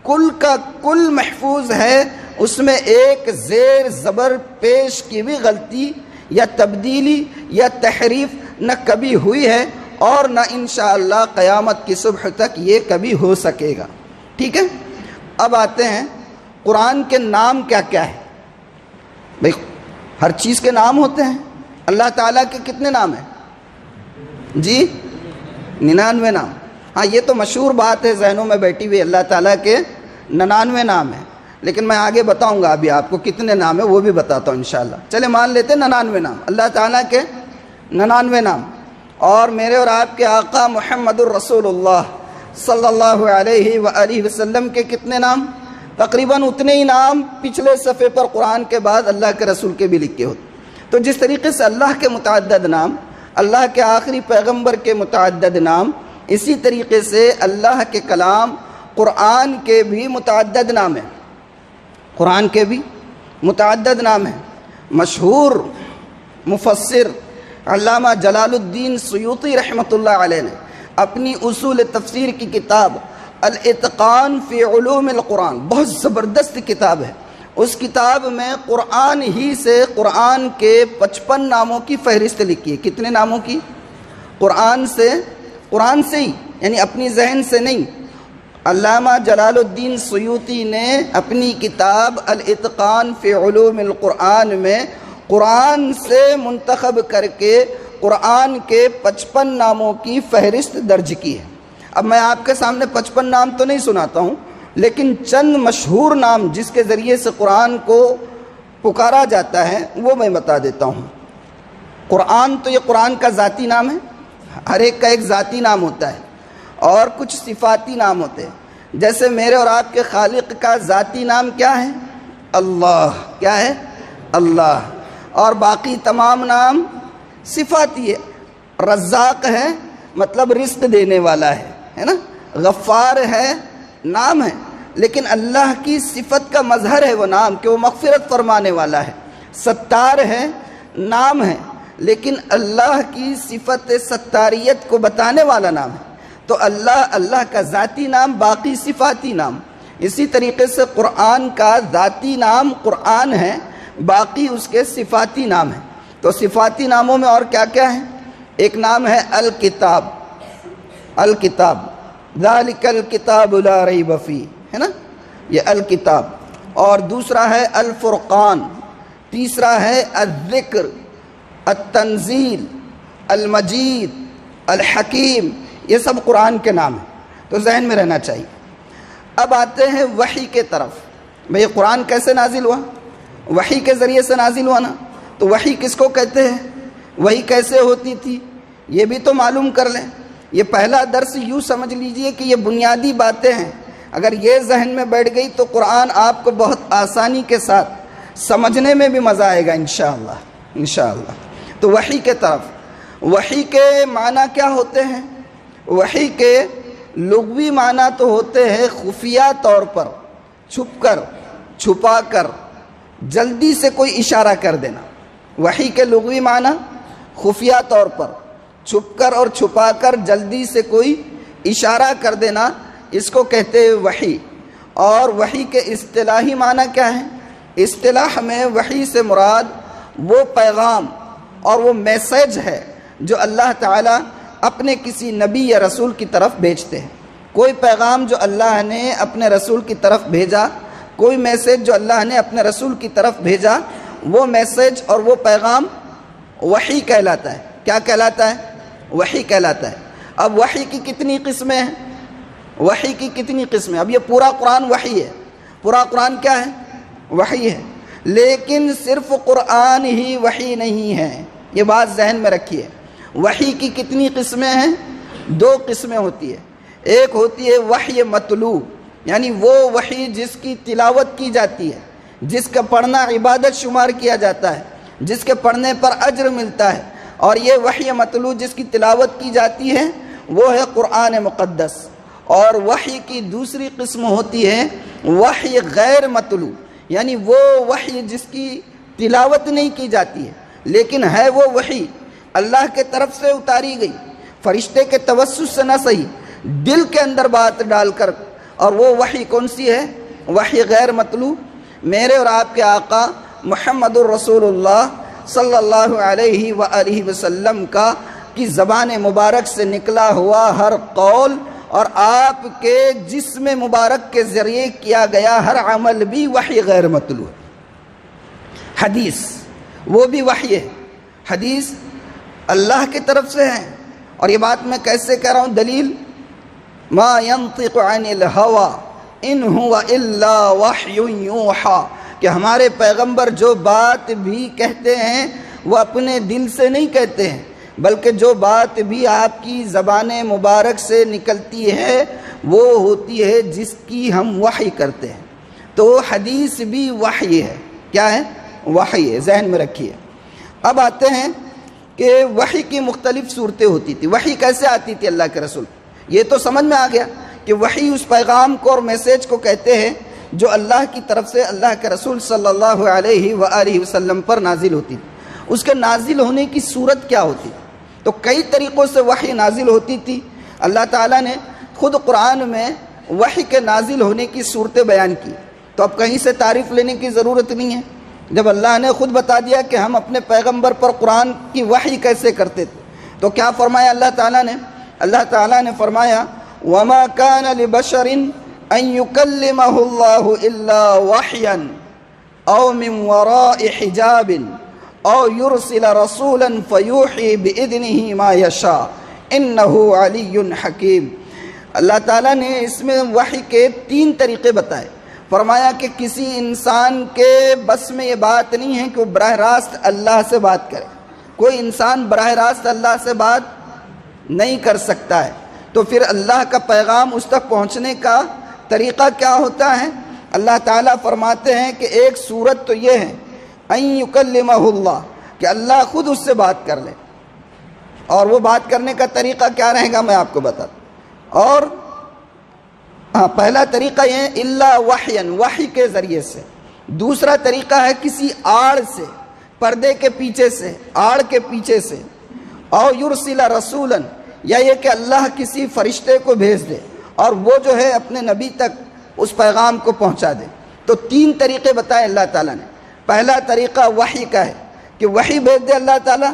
کل کا کل محفوظ ہے، اس میں ایک زیر زبر پیش کی بھی غلطی یا تبدیلی یا تحریف نہ کبھی ہوئی ہے اور نہ انشاءاللہ قیامت کی صبح تک یہ کبھی ہو سکے گا۔ ٹھیک ہے، اب آتے ہیں قرآن کے نام کیا کیا ہے۔ بھئی ہر چیز کے نام ہوتے ہیں۔ اللہ تعالیٰ کے کتنے نام ہیں؟ جی 99 نام۔ ہاں یہ تو مشہور بات ہے ذہنوں میں بیٹھی ہوئی، اللہ تعالیٰ کے 99 نام ہیں، لیکن میں آگے بتاؤں گا ابھی آپ کو کتنے نام ہیں وہ بھی بتاتا ہوں انشاءاللہ۔ چلے مان لیتے ہیں 99 نام، اللہ تعالیٰ کے 99 نام۔ اور میرے اور آپ کے آقا محمد الرسول اللہ صلی اللہ علیہ وآلہ وسلم کے کتنے نام؟ تقریباً اتنے ہی نام پچھلے صفحے پر قرآن کے بعد اللہ کے رسول کے بھی لکھے ہوتے۔ تو جس طریقے سے اللہ کے متعدد نام، اللہ کے آخری پیغمبر کے متعدد نام، اسی طریقے سے اللہ کے کلام قرآن کے بھی متعدد نام ہیں۔ قرآن کے بھی متعدد نام ہیں۔ مشہور مفسر علامہ جلال الدین سیوطی رحمۃ اللہ علیہ نے اپنی اصول تفسیر کی کتاب الاتقان فی علوم القرآن، بہت زبردست کتاب ہے، اس کتاب میں قرآن ہی سے قرآن کے 55 ناموں کی فہرست لکھی ہے۔ کتنے ناموں کی؟ قرآن سے ہی، یعنی اپنی ذہن سے نہیں۔ علامہ جلال الدین سیوطی نے اپنی کتاب الاتقان فی علوم القرآن میں قرآن سے منتخب کر کے قرآن کے 55 ناموں کی فہرست درج کی ہے۔ اب میں آپ کے سامنے 55 نام تو نہیں سناتا ہوں، لیکن چند مشہور نام جس کے ذریعے سے قرآن کو پکارا جاتا ہے وہ میں بتا دیتا ہوں۔ قرآن تو یہ قرآن کا ذاتی نام ہے، ہر ایک کا ایک ذاتی نام ہوتا ہے، اور کچھ صفاتی نام ہوتے ہیں۔ جیسے میرے اور آپ کے خالق کا ذاتی نام کیا ہے؟ اللہ۔ کیا ہے؟ اللہ۔ اور باقی تمام نام صفاتی ہے۔ رزاق ہے، مطلب رزق دینے والا ہے نا۔ غفار ہے، نام ہے، لیکن اللہ کی صفت کا مظہر ہے وہ نام کہ وہ مغفرت فرمانے والا ہے۔ ستار ہے، نام ہے، لیکن اللہ کی صفت ستاریت کو بتانے والا نام ہے۔ تو اللہ کا ذاتی نام، باقی صفاتی نام۔ اسی طریقے سے قرآن کا ذاتی نام قرآن ہے، باقی اس کے صفاتی نام ہیں۔ تو صفاتی ناموں میں اور کیا کیا ہیں؟ ایک نام ہے الکتاب، الکتاب، ذالک الکتاب لا ریب فیہ، ہے نا، یہ الکتاب۔ اور دوسرا ہے الفرقان، تیسرا ہے الذکر، التنزیل، المجید، الحکیم، یہ سب قرآن کے نام ہیں، تو ذہن میں رہنا چاہیے۔ اب آتے ہیں وحی کے طرف۔ بھئی قرآن کیسے نازل ہوا؟ وحی کے ذریعے سے نازل ہوا نا۔ تو وحی کس کو کہتے ہیں؟ وحی کیسے ہوتی تھی یہ بھی تو معلوم کر لیں۔ یہ پہلا درس یوں سمجھ لیجئے کہ یہ بنیادی باتیں ہیں، اگر یہ ذہن میں بیٹھ گئی تو قرآن آپ کو بہت آسانی کے ساتھ سمجھنے میں بھی مزہ آئے گا انشاءاللہ، انشاءاللہ۔ تو وحی کے طرف، وحی کے معنی کیا ہوتے ہیں؟ وحی کے لغوی معنی تو ہوتے ہیں خفیہ طور پر، چھپ کر، چھپا کر، جلدی سے کوئی اشارہ کر دینا۔ وحی کے لغوی معنی خفیہ طور پر، چھپ کر اور چھپا کر جلدی سے کوئی اشارہ کر دینا، اس کو کہتے ہیں وحی۔ اور وحی کے اصطلاحی معنی کیا ہے؟ اصطلاح میں وحی سے مراد وہ پیغام اور وہ میسیج ہے جو اللہ تعالیٰ اپنے کسی نبی یا رسول کی طرف بھیجتے ہیں۔ کوئی پیغام جو اللہ نے اپنے رسول کی طرف بھیجا، کوئی میسیج جو اللہ نے اپنے رسول کی طرف بھیجا، وہ میسیج اور وہ پیغام وحی کہلاتا ہے۔ کیا کہلاتا ہے؟ وحی کہلاتا ہے۔ اب وحی کی کتنی قسمیں ہیں؟ وحی کی کتنی قسمیں؟ اب یہ پورا قرآن وحی ہے، پورا قرآن کیا ہے؟ وحی ہے، لیکن صرف قرآن ہی وحی نہیں ہے، یہ بات ذہن میں رکھیے۔ وحی کی کتنی قسمیں ہیں؟ 2 قسمیں ہوتی ہے۔ ایک ہوتی ہے وحی مطلوع، یعنی وہ وحی جس کی تلاوت کی جاتی ہے، جس کا پڑھنا عبادت شمار کیا جاتا ہے، جس کے پڑھنے پر اجر ملتا ہے۔ اور یہ وحی مطلوع جس کی تلاوت کی جاتی ہے وہ ہے قرآن مقدس۔ اور وحی کی دوسری قسم ہوتی ہے وحی غیر مطلوع، یعنی وہ وحی جس کی تلاوت نہیں کی جاتی ہے، لیکن ہے وہ وحی اللہ کے طرف سے اتاری گئی، فرشتے کے توسط سے نہ صحیح، دل کے اندر بات ڈال کر۔ اور وہ وحی کون سی ہے؟ وحی غیر مطلوع۔ میرے اور آپ کے آقا محمد الرسول اللہ صلی اللہ علیہ وآلہ وسلم کا کی زبان مبارک سے نکلا ہوا ہر قول اور آپ کے جسم مبارک کے ذریعے کیا گیا ہر عمل بھی وحی غیر مطلوع۔ حدیث وہ بھی وحی ہے، حدیث اللہ کی طرف سے ہے۔ اور یہ بات میں کیسے کہہ رہا ہوں؟ دلیل ما ينطق عن الهوى ان هو الا وحی یوحى، کہ ہمارے پیغمبر جو بات بھی کہتے ہیں وہ اپنے دل سے نہیں کہتے ہیں، بلکہ جو بات بھی آپ کی زبان مبارک سے نکلتی ہے وہ ہوتی ہے جس کی ہم وحی کرتے ہیں۔ تو حدیث بھی وحی ہے۔ کیا ہے؟ وحی ہے، ذہن میں رکھیے۔ اب آتے ہیں کہ وحی کی مختلف صورتیں ہوتی تھی۔ وحی کیسے آتی تھی اللہ کے رسول؟ یہ تو سمجھ میں آ گیا کہ وحی اس پیغام کو اور میسیج کو کہتے ہیں جو اللہ کی طرف سے اللہ کے رسول صلی اللہ علیہ وآلہ وسلم پر نازل ہوتی تھی۔ اس کے نازل ہونے کی صورت کیا ہوتی؟ تو کئی طریقوں سے وحی نازل ہوتی تھی۔ اللہ تعالیٰ نے خود قرآن میں وحی کے نازل ہونے کی صورتیں بیان کی، تو اب کہیں سے تعریف لینے کی ضرورت نہیں ہے۔ جب اللہ نے خود بتا دیا کہ ہم اپنے پیغمبر پر قرآن کی وحی کیسے کرتے تھے، تو کیا فرمایا اللہ تعالیٰ نے؟ اللہ تعالیٰ نے فرمایا وَمَا كَانَ لِبَشَرٍ أَن يُكَلِّمَهُ اللَّهُ إِلَّا وَحْيًا أَوْ مِن وَرَاءِ حِجَابٍ او یرسل رسولا فیوحی باذنہ ما یشاء انہ علی حکیم۔ اللہ تعالیٰ نے اس میں وحی کے 3 طریقے بتائے۔ فرمایا کہ کسی انسان کے بس میں یہ بات نہیں ہے کہ وہ براہ راست اللہ سے بات کرے، کوئی انسان براہ راست اللہ سے بات نہیں کر سکتا ہے۔ تو پھر اللہ کا پیغام اس تک پہنچنے کا طریقہ کیا ہوتا ہے؟ اللہ تعالیٰ فرماتے ہیں کہ ایک صورت تو یہ ہے ان یکلمہ اللہ، کہ اللہ خود اس سے بات کر لے، اور وہ بات کرنے کا طریقہ کیا رہے گا میں آپ کو بتا دوں۔ اور پہلا طریقہ یہ ہے الا وحین، وحی کے ذریعے سے۔ دوسرا طریقہ ہے کسی آڑ سے، پردے کے پیچھے سے، آڑ کے پیچھے سے۔ او یرسل رسولا، یا یہ کہ اللہ کسی فرشتے کو بھیج دے اور وہ جو ہے اپنے نبی تک اس پیغام کو پہنچا دے۔ تو 3 طریقے بتائے اللہ تعالیٰ نے۔ پہلا طریقہ وحی کا ہے کہ وحی بھیج دے اللہ تعالیٰ۔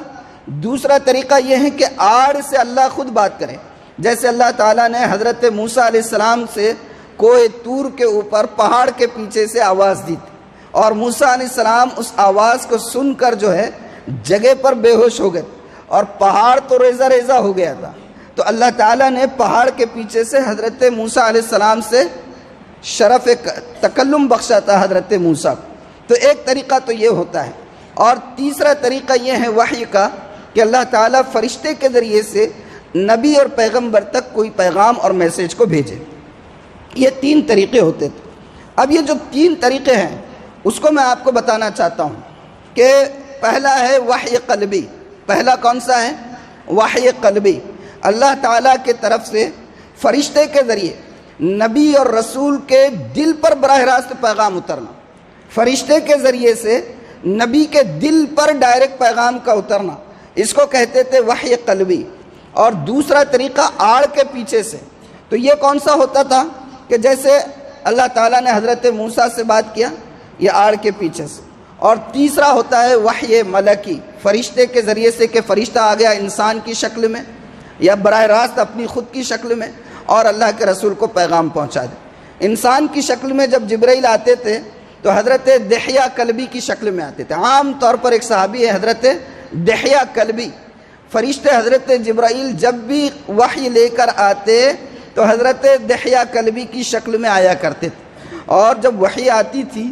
دوسرا طریقہ یہ ہے کہ آڑ سے اللہ خود بات کرے، جیسے اللہ تعالیٰ نے حضرت موسیٰ علیہ السلام سے کوہ طور کے اوپر پہاڑ کے پیچھے سے آواز دی تھی، اور موسیٰ علیہ السلام اس آواز کو سن کر جو ہے جگہ پر بے ہوش ہو گئے، اور پہاڑ تو ریزہ ریزہ ہو گیا تھا۔ تو اللہ تعالیٰ نے پہاڑ کے پیچھے سے حضرت موسیٰ علیہ السلام سے شرف تکلم بخشا تھا حضرت موسیٰ کو۔ تو ایک طریقہ تو یہ ہوتا ہے، اور تیسرا طریقہ یہ ہے وحی کا کہ اللہ تعالیٰ فرشتے کے ذریعے سے نبی اور پیغمبر تک کوئی پیغام اور میسیج کو بھیجے۔ یہ 3 طریقے ہوتے تھے۔ اب یہ جو 3 طریقے ہیں اس کو میں آپ کو بتانا چاہتا ہوں کہ پہلا ہے وحی قلبی۔ پہلا کون سا ہے؟ وحی قلبی، اللہ تعالیٰ کے طرف سے فرشتے کے ذریعے نبی اور رسول کے دل پر براہ راست پیغام اترنا، فرشتے کے ذریعے سے نبی کے دل پر ڈائریکٹ پیغام کا اترنا، اس کو کہتے تھے وحی قلبی۔ اور دوسرا طریقہ آڑ کے پیچھے سے، تو یہ کون سا ہوتا تھا کہ جیسے اللہ تعالیٰ نے حضرت موسیٰ سے بات کیا، یہ آڑ کے پیچھے سے۔ اور تیسرا ہوتا ہے وحی ملکی، فرشتے کے ذریعے سے کہ فرشتہ آ گیا انسان کی شکل میں یا براہ راست اپنی خود کی شکل میں اور اللہ کے رسول کو پیغام پہنچا دے۔ انسان کی شکل میں جب جبرائیل آتے تھے تو حضرت دحیہ کلبی کی شکل میں آتے تھے۔ عام طور پر ایک صحابی ہے حضرت دحیہ کلبی۔ فرشتے حضرت جبرائیل جب بھی وحی لے کر آتے تو حضرت دحیہ کلبی کی شکل میں آیا کرتے تھے، اور جب وحی آتی تھی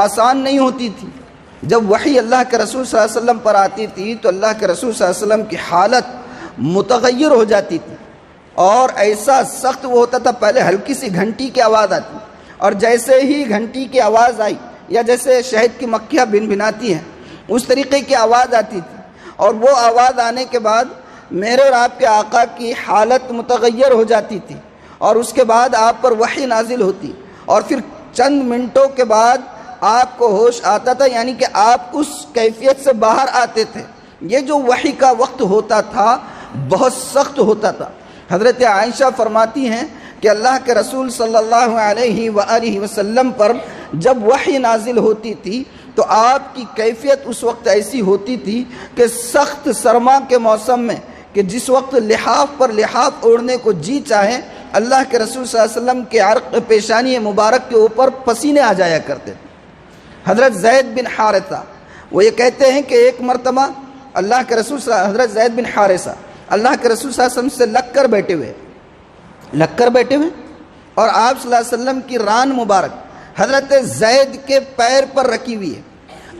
آسان نہیں ہوتی تھی۔ جب وحی اللہ کے رسول صلی اللہ علیہ وسلم پر آتی تھی تو اللہ کے رسول صلی اللہ علیہ وسلم کی حالت متغیر ہو جاتی تھی، اور ایسا سخت وہ ہوتا تھا، پہلے ہلکی سی گھنٹی کی آواز آتی، اور جیسے ہی گھنٹی کی آواز آئی یا جیسے شہد کی مکھیاں بن بناتی ہیں اس طریقے کی آواز آتی تھی، اور وہ آواز آنے کے بعد میرے اور آپ کے آقا کی حالت متغیر ہو جاتی تھی، اور اس کے بعد آپ پر وحی نازل ہوتی، اور پھر چند منٹوں کے بعد آپ کو ہوش آتا تھا، یعنی کہ آپ اس کیفیت سے باہر آتے تھے۔ یہ جو وحی کا وقت ہوتا تھا بہت سخت ہوتا تھا۔ حضرت عائشہ فرماتی ہیں کہ اللہ کے رسول صلی اللہ علیہ وآلہ وسلم پر جب وحی نازل ہوتی تھی تو آپ کی کیفیت اس وقت ایسی ہوتی تھی کہ سخت سرما کے موسم میں کہ جس وقت لحاف پر لحاف اوڑھنے کو جی چاہے، اللہ کے رسول صلی اللہ علیہ وسلم کے عرق پیشانی مبارک کے اوپر پسینے آ جایا کرتے تھے۔ حضرت زید بن حارثہ وہ یہ کہتے ہیں کہ ایک مرتبہ اللہ کے رسول حضرت زید بن حارثہ اللہ کے رسول صلی اللہ علیہ وسلم سے لگ کر بیٹھے ہوئے اور آپ صلی اللہ علیہ وسلم کی ران مبارک حضرت زید کے پیر پر رکھی ہوئی ہے۔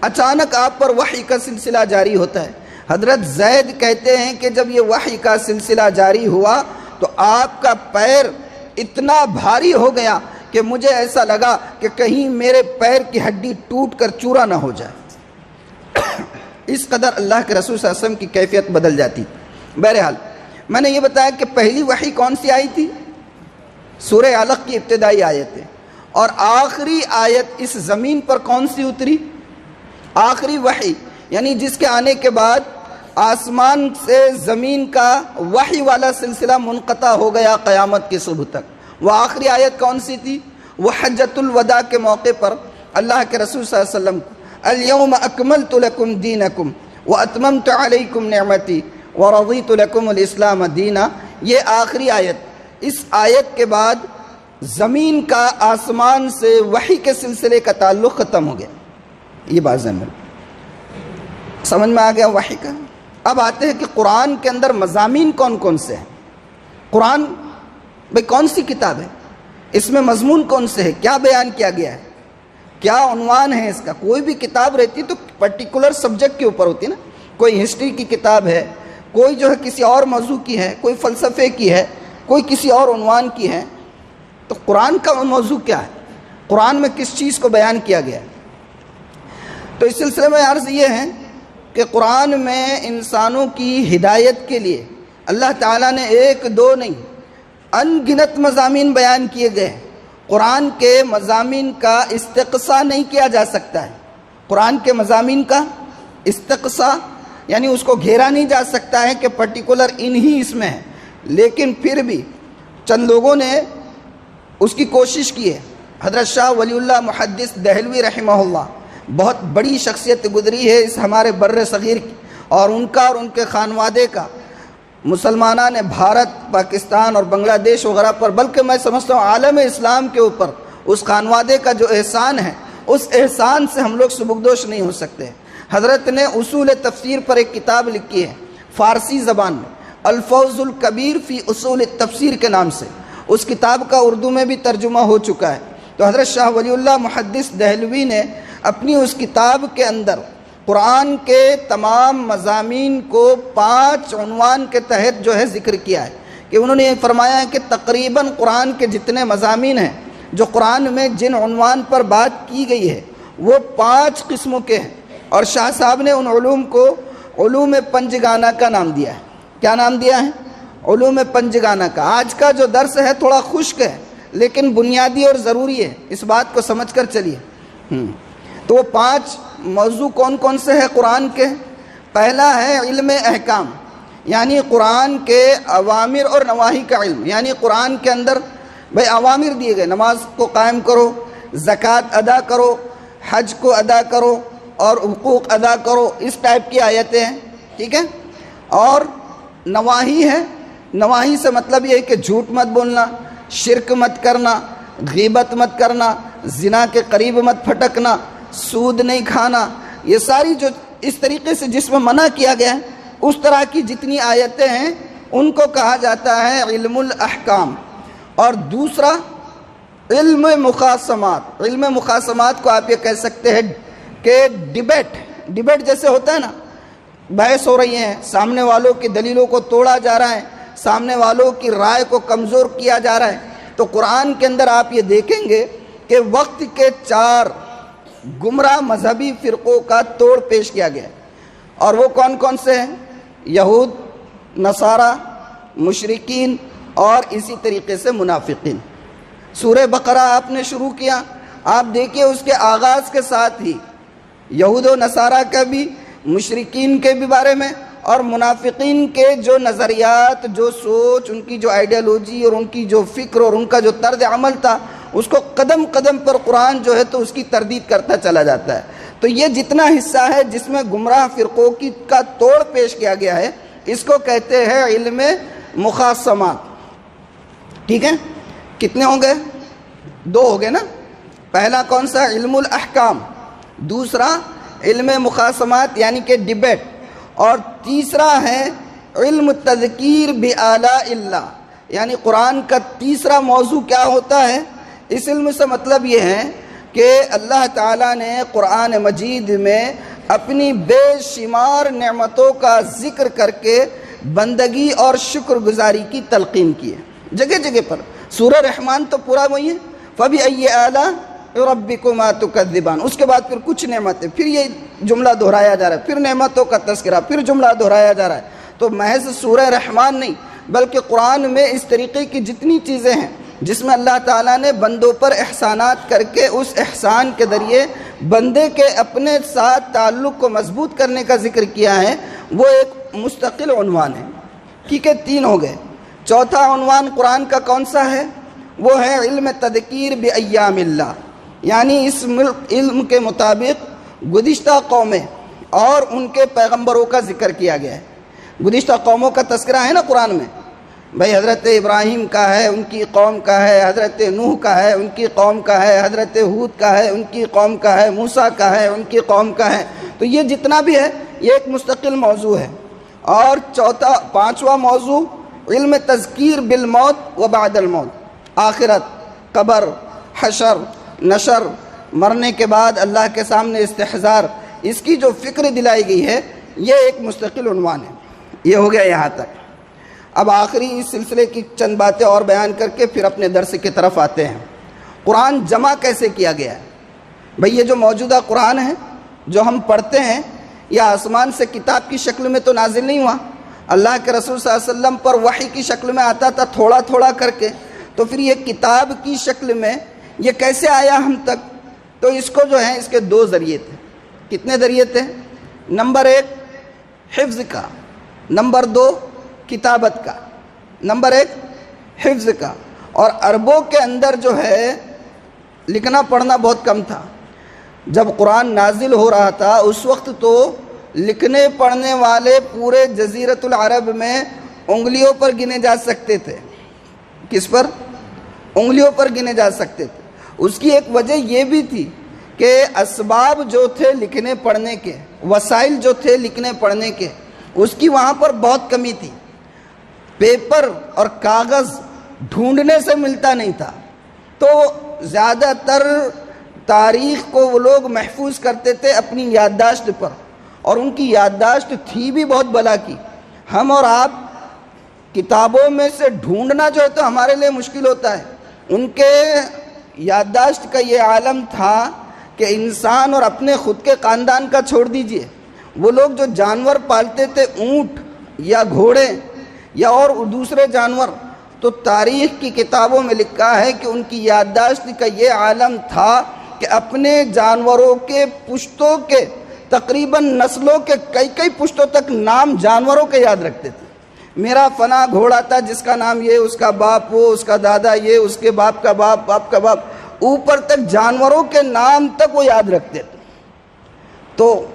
اچانک آپ پر وحی کا سلسلہ جاری ہوتا ہے۔ حضرت زید کہتے ہیں کہ جب یہ وحی کا سلسلہ جاری ہوا تو آپ کا پیر اتنا بھاری ہو گیا کہ مجھے ایسا لگا کہ کہیں میرے پیر کی ہڈی ٹوٹ کر چورا نہ ہو جائے۔ اس قدر اللہ کے رسول صلی اللہ علیہ وسلم کی کیفیت بدل جاتی۔ بہرحال میں نے یہ بتایا کہ پہلی وحی کون سی آئی تھی؟ سورہ علق کی ابتدائی آیت ہے، اور آخری آیت اس زمین پر کون سی اتری؟ آخری وحی، یعنی جس کے آنے کے بعد آسمان سے زمین کا وحی والا سلسلہ منقطع ہو گیا قیامت کی صبح تک۔ وہ آخری آیت کون سی تھی؟ وہ حجۃ الوداع کے موقع پر اللہ کے رسول صلی اللہ علیہ وسلم کو الیوم اکملت لکم دینکم واتممت علیکم نعمتی ورضیت لکم الاسلام دینا، یہ آخری آیت۔ اس آیت کے بعد زمین کا آسمان سے وحی کے سلسلے کا تعلق ختم ہو گیا۔ یہ بات ضمن سمجھ میں آ گیا وحی کا؟ اب آتے ہیں کہ قرآن کے اندر مضامین کون کون سے ہیں۔ قرآن بھئی کون سی کتاب ہے، اس میں مضمون کون سے ہے، کیا بیان کیا گیا ہے، کیا عنوان ہے اس کا؟ کوئی بھی کتاب رہتی تو پرٹیکولر سبجیکٹ کے اوپر ہوتی ہے نا، کوئی ہسٹری کی کتاب ہے، کوئی جو ہے کسی اور موضوع کی ہے، کوئی فلسفے کی ہے، کوئی کسی اور عنوان کی ہے۔ تو قرآن کا موضوع کیا ہے، قرآن میں کس چیز کو بیان کیا گیا ہے؟ تو اس سلسلے میں عرض یہ ہے کہ قرآن میں انسانوں کی ہدایت کے لیے اللہ تعالیٰ نے ایک دو نہیں ان گنت مضامین بیان کیے گئے۔ قرآن کے مضامین کا استقصاء نہیں کیا جا سکتا ہے، قرآن کے مضامین کا استقصاء یعنی اس کو گھیرا نہیں جا سکتا ہے کہ پرٹیکولر انہی اس میں ہے، لیکن پھر بھی چند لوگوں نے اس کی کوشش کی ہے۔ حضرت شاہ ولی اللہ محدث دہلوی رحمہ اللہ بہت بڑی شخصیت گزری ہے اس ہمارے بر صغیر کی، اور ان کا اور ان کے خانوادے کا مسلمانان نے بھارت، پاکستان اور بنگلہ دیش وغیرہ پر، بلکہ میں سمجھتا ہوں عالم اسلام کے اوپر اس خانوادے کا جو احسان ہے، اس احسان سے ہم لوگ سبکدوش نہیں ہو سکتے۔ حضرت نے اصول تفسیر پر ایک کتاب لکھی ہے فارسی زبان میں، الفوز الکبیر فی اصول التفسیر کے نام سے، اس کتاب کا اردو میں بھی ترجمہ ہو چکا ہے۔ تو حضرت شاہ ولی اللہ محدث دہلوی نے اپنی اس کتاب کے اندر قرآن کے تمام مضامین کو 5 عنوان کے تحت جو ہے ذکر کیا ہے، کہ انہوں نے یہ فرمایا ہے کہ تقریباً قرآن کے جتنے مضامین ہیں جو قرآن میں جن عنوان پر بات کی گئی ہے وہ 5 قسموں کے ہیں، اور شاہ صاحب نے ان علوم کو علوم پنجگانہ کا نام دیا ہے۔ کیا نام دیا ہے؟ علوم پنجگانہ کا۔ آج کا جو درس ہے تھوڑا خشک ہے لیکن بنیادی اور ضروری ہے، اس بات کو سمجھ کر چلیے۔ تو وہ 5 موضوع کون کون سے ہیں قرآن کے؟ پہلا ہے علم احکام، یعنی قرآن کے اوامر اور نواہی کا علم، یعنی قرآن کے اندر بھئی اوامر دیے گئے، نماز کو قائم کرو، زکوٰۃ ادا کرو، حج کو ادا کرو اور حقوق ادا کرو، اس ٹائپ کی آیتیں ہیں، ٹھیک ہے۔ اور نواہی ہے، نواہی سے مطلب یہ ہے کہ جھوٹ مت بولنا، شرک مت کرنا، غیبت مت کرنا، زنا کے قریب مت پھٹکنا، سود نہیں کھانا، یہ ساری جو اس طریقے سے جس میں منع کیا گیا ہے اس طرح کی جتنی آیتیں ہیں ان کو کہا جاتا ہے علم الاحکام۔ اور دوسرا علم مخاصمات، علم مخاصمات کو آپ یہ کہہ سکتے ہیں کہ ڈیبیٹ جیسے ہوتا ہے نا، بحث ہو رہی ہیں، سامنے والوں کی دلیلوں کو توڑا جا رہا ہے، سامنے والوں کی رائے کو کمزور کیا جا رہا ہے، تو قرآن کے اندر آپ یہ دیکھیں گے کہ وقت کے 4 گمراہ مذہبی فرقوں کا توڑ پیش کیا گیا ہے، اور وہ کون کون سے ہیں؟ یہود، نصارہ، مشرکین اور اسی طریقے سے منافقین۔ سورہ بقرہ آپ نے شروع کیا، آپ دیکھیے اس کے آغاز کے ساتھ ہی یہود و نصارہ کا بھی، مشرکین کے بھی بارے میں اور منافقین کے جو نظریات، جو سوچ، ان کی جو آئیڈیالوجی اور ان کی جو فکر اور ان کا جو طرز عمل تھا، اس کو قدم قدم پر قرآن جو ہے تو اس کی تردید کرتا چلا جاتا ہے۔ تو یہ جتنا حصہ ہے جس میں گمراہ فرقوں کا توڑ پیش کیا گیا ہے، اس کو کہتے ہیں علم مخاصمات، ٹھیک ہے۔ کتنے ہوں گے؟ 2 ہو گئے نا۔ پہلا کون سا؟ علم الاحکام، دوسرا علم مخاصمات یعنی کہ ڈیبیٹ، اور تیسرا ہے علم تذکیر بآلاء اللہ، یعنی قرآن کا تیسرا موضوع کیا ہوتا ہے؟ اس علم سے مطلب یہ ہے کہ اللہ تعالیٰ نے قرآن مجید میں اپنی بے شمار نعمتوں کا ذکر کر کے بندگی اور شکر گزاری کی تلقین کی ہے جگہ جگہ پر۔ سورہ رحمان تو پورا وہی ہے، فَبِأَيِّ آلَاءِ رَبِّكُمَا تُكَذِّبَانِ، اس کے بعد پھر کچھ نعمتیں، پھر یہ جملہ دہرایا جا رہا ہے، پھر نعمتوں کا تذکرہ، پھر جملہ دہرایا جا رہا ہے۔ تو محض سورہ رحمان نہیں بلکہ قرآن میں اس طریقے کی جتنی چیزیں ہیں جس میں اللہ تعالیٰ نے بندوں پر احسانات کر کے اس احسان کے ذریعے بندے کے اپنے ساتھ تعلق کو مضبوط کرنے کا ذکر کیا ہے، وہ ایک مستقل عنوان ہے۔ ٹھیک ہے، 3 ہو گئے۔ چوتھا عنوان قرآن کا کون سا ہے؟ وہ ہے علم تذکیر بایام اللہ، یعنی اس علم کے مطابق گزشتہ قومیں اور ان کے پیغمبروں کا ذکر کیا گیا ہے۔ گزشتہ قوموں کا تذکرہ ہے نا قرآن میں، بھائی حضرت ابراہیم کا ہے، ان کی قوم کا ہے، حضرت نوح کا ہے، ان کی قوم کا ہے، حضرت ہود کا ہے، ان کی قوم کا ہے، موسیٰ کا ہے، ان کی قوم کا ہے۔ تو یہ جتنا بھی ہے یہ ایک مستقل موضوع ہے۔ اور پانچواں موضوع علم تذکیر بالموت و بعد الموت، آخرت، قبر، حشر، نشر، مرنے کے بعد اللہ کے سامنے استحضار، اس کی جو فکر دلائی گئی ہے یہ ایک مستقل عنوان ہے۔ یہ ہو گیا یہاں تک۔ اب آخری اس سلسلے کی چند باتیں اور بیان کر کے پھر اپنے درس کی طرف آتے ہیں۔ قرآن جمع کیسے کیا گیا ہے؟ بھئی یہ جو موجودہ قرآن ہے جو ہم پڑھتے ہیں، یہ آسمان سے کتاب کی شکل میں تو نازل نہیں ہوا، اللہ کے رسول صلی اللہ علیہ وسلم پر وحی کی شکل میں آتا تھا تھوڑا تھوڑا کر کے، تو پھر یہ کتاب کی شکل میں یہ کیسے آیا ہم تک؟ تو اس کو جو ہے اس کے دو ذریعے تھے۔ کتنے ذریعے تھے؟ نمبر 1 حفظ کا، نمبر 2 کتابت کا۔ نمبر 1 حفظ کا، اور عربوں کے اندر جو ہے لکھنا پڑھنا بہت کم تھا۔ جب قرآن نازل ہو رہا تھا اس وقت تو لکھنے پڑھنے والے پورے جزیرۃ العرب میں انگلیوں پر گنے جا سکتے تھے۔ کس پر؟ انگلیوں پر گنے جا سکتے تھے۔ اس کی ایک وجہ یہ بھی تھی کہ اسباب جو تھے لکھنے پڑھنے کے، وسائل جو تھے لکھنے پڑھنے کے، اس کی وہاں پر بہت کمی تھی۔ پیپر اور کاغذ ڈھونڈنے سے ملتا نہیں تھا، تو زیادہ تر تاریخ کو وہ لوگ محفوظ کرتے تھے اپنی یادداشت پر، اور ان کی یادداشت تھی بھی بہت بلا کی۔ ہم اور آپ کتابوں میں سے ڈھونڈنا جو ہے تو ہمارے لیے مشکل ہوتا ہے، ان کے یادداشت کا یہ عالم تھا کہ انسان اور اپنے خود کے خاندان کا چھوڑ دیجئے، وہ لوگ جو جانور پالتے تھے، اونٹ یا گھوڑے یا اور دوسرے جانور، تو تاریخ کی کتابوں میں لکھا ہے کہ ان کی یادداشت کا یہ عالم تھا کہ اپنے جانوروں کے پشتوں کے تقریباً نسلوں کے کئی پشتوں تک نام جانوروں کے یاد رکھتے تھے۔ میرا فلاں گھوڑا تھا جس کا نام یہ، اس کا باپ وہ، اس کا دادا یہ، اس کے باپ کا باپ، باپ کا باپ، اوپر تک جانوروں کے نام تک وہ یاد رکھتے تھے۔ تو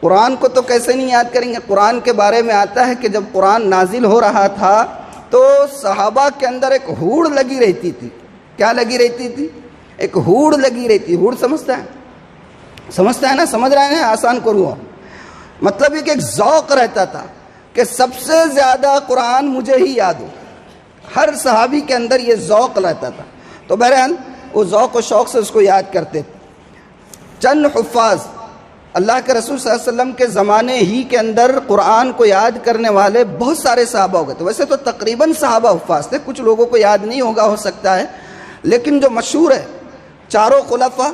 قرآن کو تو کیسے نہیں یاد کریں گے؟ قرآن کے بارے میں آتا ہے کہ جب قرآن نازل ہو رہا تھا تو صحابہ کے اندر ایک ہوڑ لگی رہتی تھی۔ کیا لگی رہتی تھی؟ ایک ہوڑ لگی رہتی۔ ہوڑ سمجھتا ہے نا؟ سمجھ رہے ہیں؟ آسان کروں، مطلب یہ کہ ایک ذوق رہتا تھا کہ سب سے زیادہ قرآن مجھے ہی یاد ہو۔ ہر صحابی کے اندر یہ ذوق رہتا تھا، تو بہرحال وہ ذوق و شوق سے اس کو یاد کرتے تھے۔ چند حفاظ اللہ کے رسول صلی اللہ علیہ وسلم کے زمانے ہی کے اندر قرآن کو یاد کرنے والے بہت سارے صحابہ ہو گئے تھے۔ ویسے تو تقریباً صحابہ حفاظ تھے، کچھ لوگوں کو یاد نہیں ہوگا ہو سکتا ہے، لیکن جو مشہور ہے چاروں خلفاء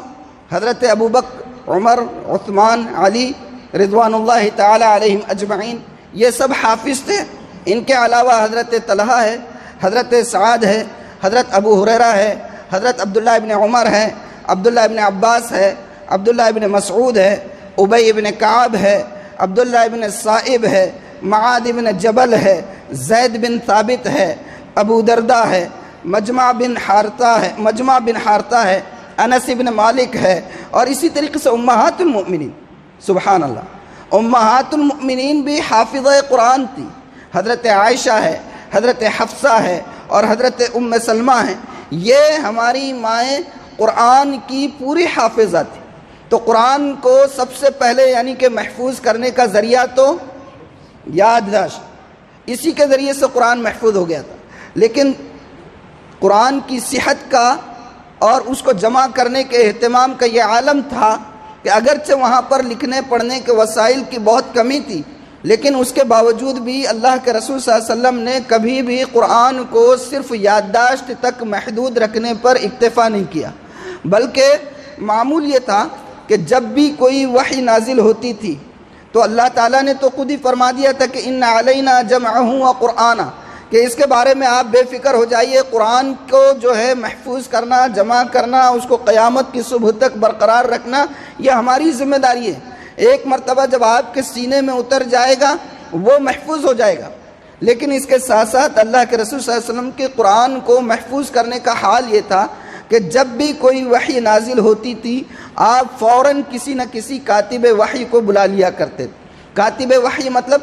حضرت ابوبکر، عمر، عثمان، علی رضوان اللہ تعالی علیہم اجمعین، یہ سب حافظ تھے۔ ان کے علاوہ حضرت طلحہ ہے، حضرت سعد ہے، حضرت ابو ہریرہ ہے، حضرت عبداللہ ابن عمر ہے، عبداللہ ابن عباس ہے، عبداللہ ابن مسعود ہے، ابی ابن کعب ہے، عبداللہ ابن صائب ہے، معاذ ابن جبل ہے، زید بن ثابت ہے، ابو دردہ ہے، مجمع بن حارثہ ہے، انس ابن مالک ہے، اور اسی طریقے سے امہات المؤمنین۔ سبحان اللہ، امہات المؤمنین بھی حافظہ قرآن تھی۔ حضرت عائشہ ہے، حضرت حفصہ ہے، اور حضرت ام سلمہ ہے۔ یہ ہماری مائیں قرآن کی پوری حافظہ تھی۔ تو قرآن کو سب سے پہلے یعنی کہ محفوظ کرنے کا ذریعہ تو یادداشت، اسی کے ذریعے سے قرآن محفوظ ہو گیا تھا۔ لیکن قرآن کی صحت کا اور اس کو جمع کرنے کے اہتمام کا یہ عالم تھا کہ اگرچہ وہاں پر لکھنے پڑھنے کے وسائل کی بہت کمی تھی، لیکن اس کے باوجود بھی اللہ کے رسول صلی اللہ علیہ وسلم نے کبھی بھی قرآن کو صرف یادداشت تک محدود رکھنے پر اکتفا نہیں کیا، بلکہ معمول یہ تھا کہ جب بھی کوئی وحی نازل ہوتی تھی تو اللہ تعالیٰ نے تو خود ہی فرما دیا تھا کہ ان علینا جمعہ و قرآن، کہ اس کے بارے میں آپ بے فکر ہو جائیے، قرآن کو جو ہے محفوظ کرنا، جمع کرنا، اس کو قیامت کی صبح تک برقرار رکھنا، یہ ہماری ذمہ داری ہے۔ ایک مرتبہ جب آپ کے سینے میں اتر جائے گا وہ محفوظ ہو جائے گا۔ لیکن اس کے ساتھ ساتھ اللہ کے رسول صلی اللہ علیہ وسلم کے قرآن کو محفوظ کرنے کا حال یہ تھا کہ جب بھی کوئی وحی نازل ہوتی تھی آپ فوراً کسی نہ کسی کاتب وحی کو بلا لیا کرتے تھے۔ کاتب وحی مطلب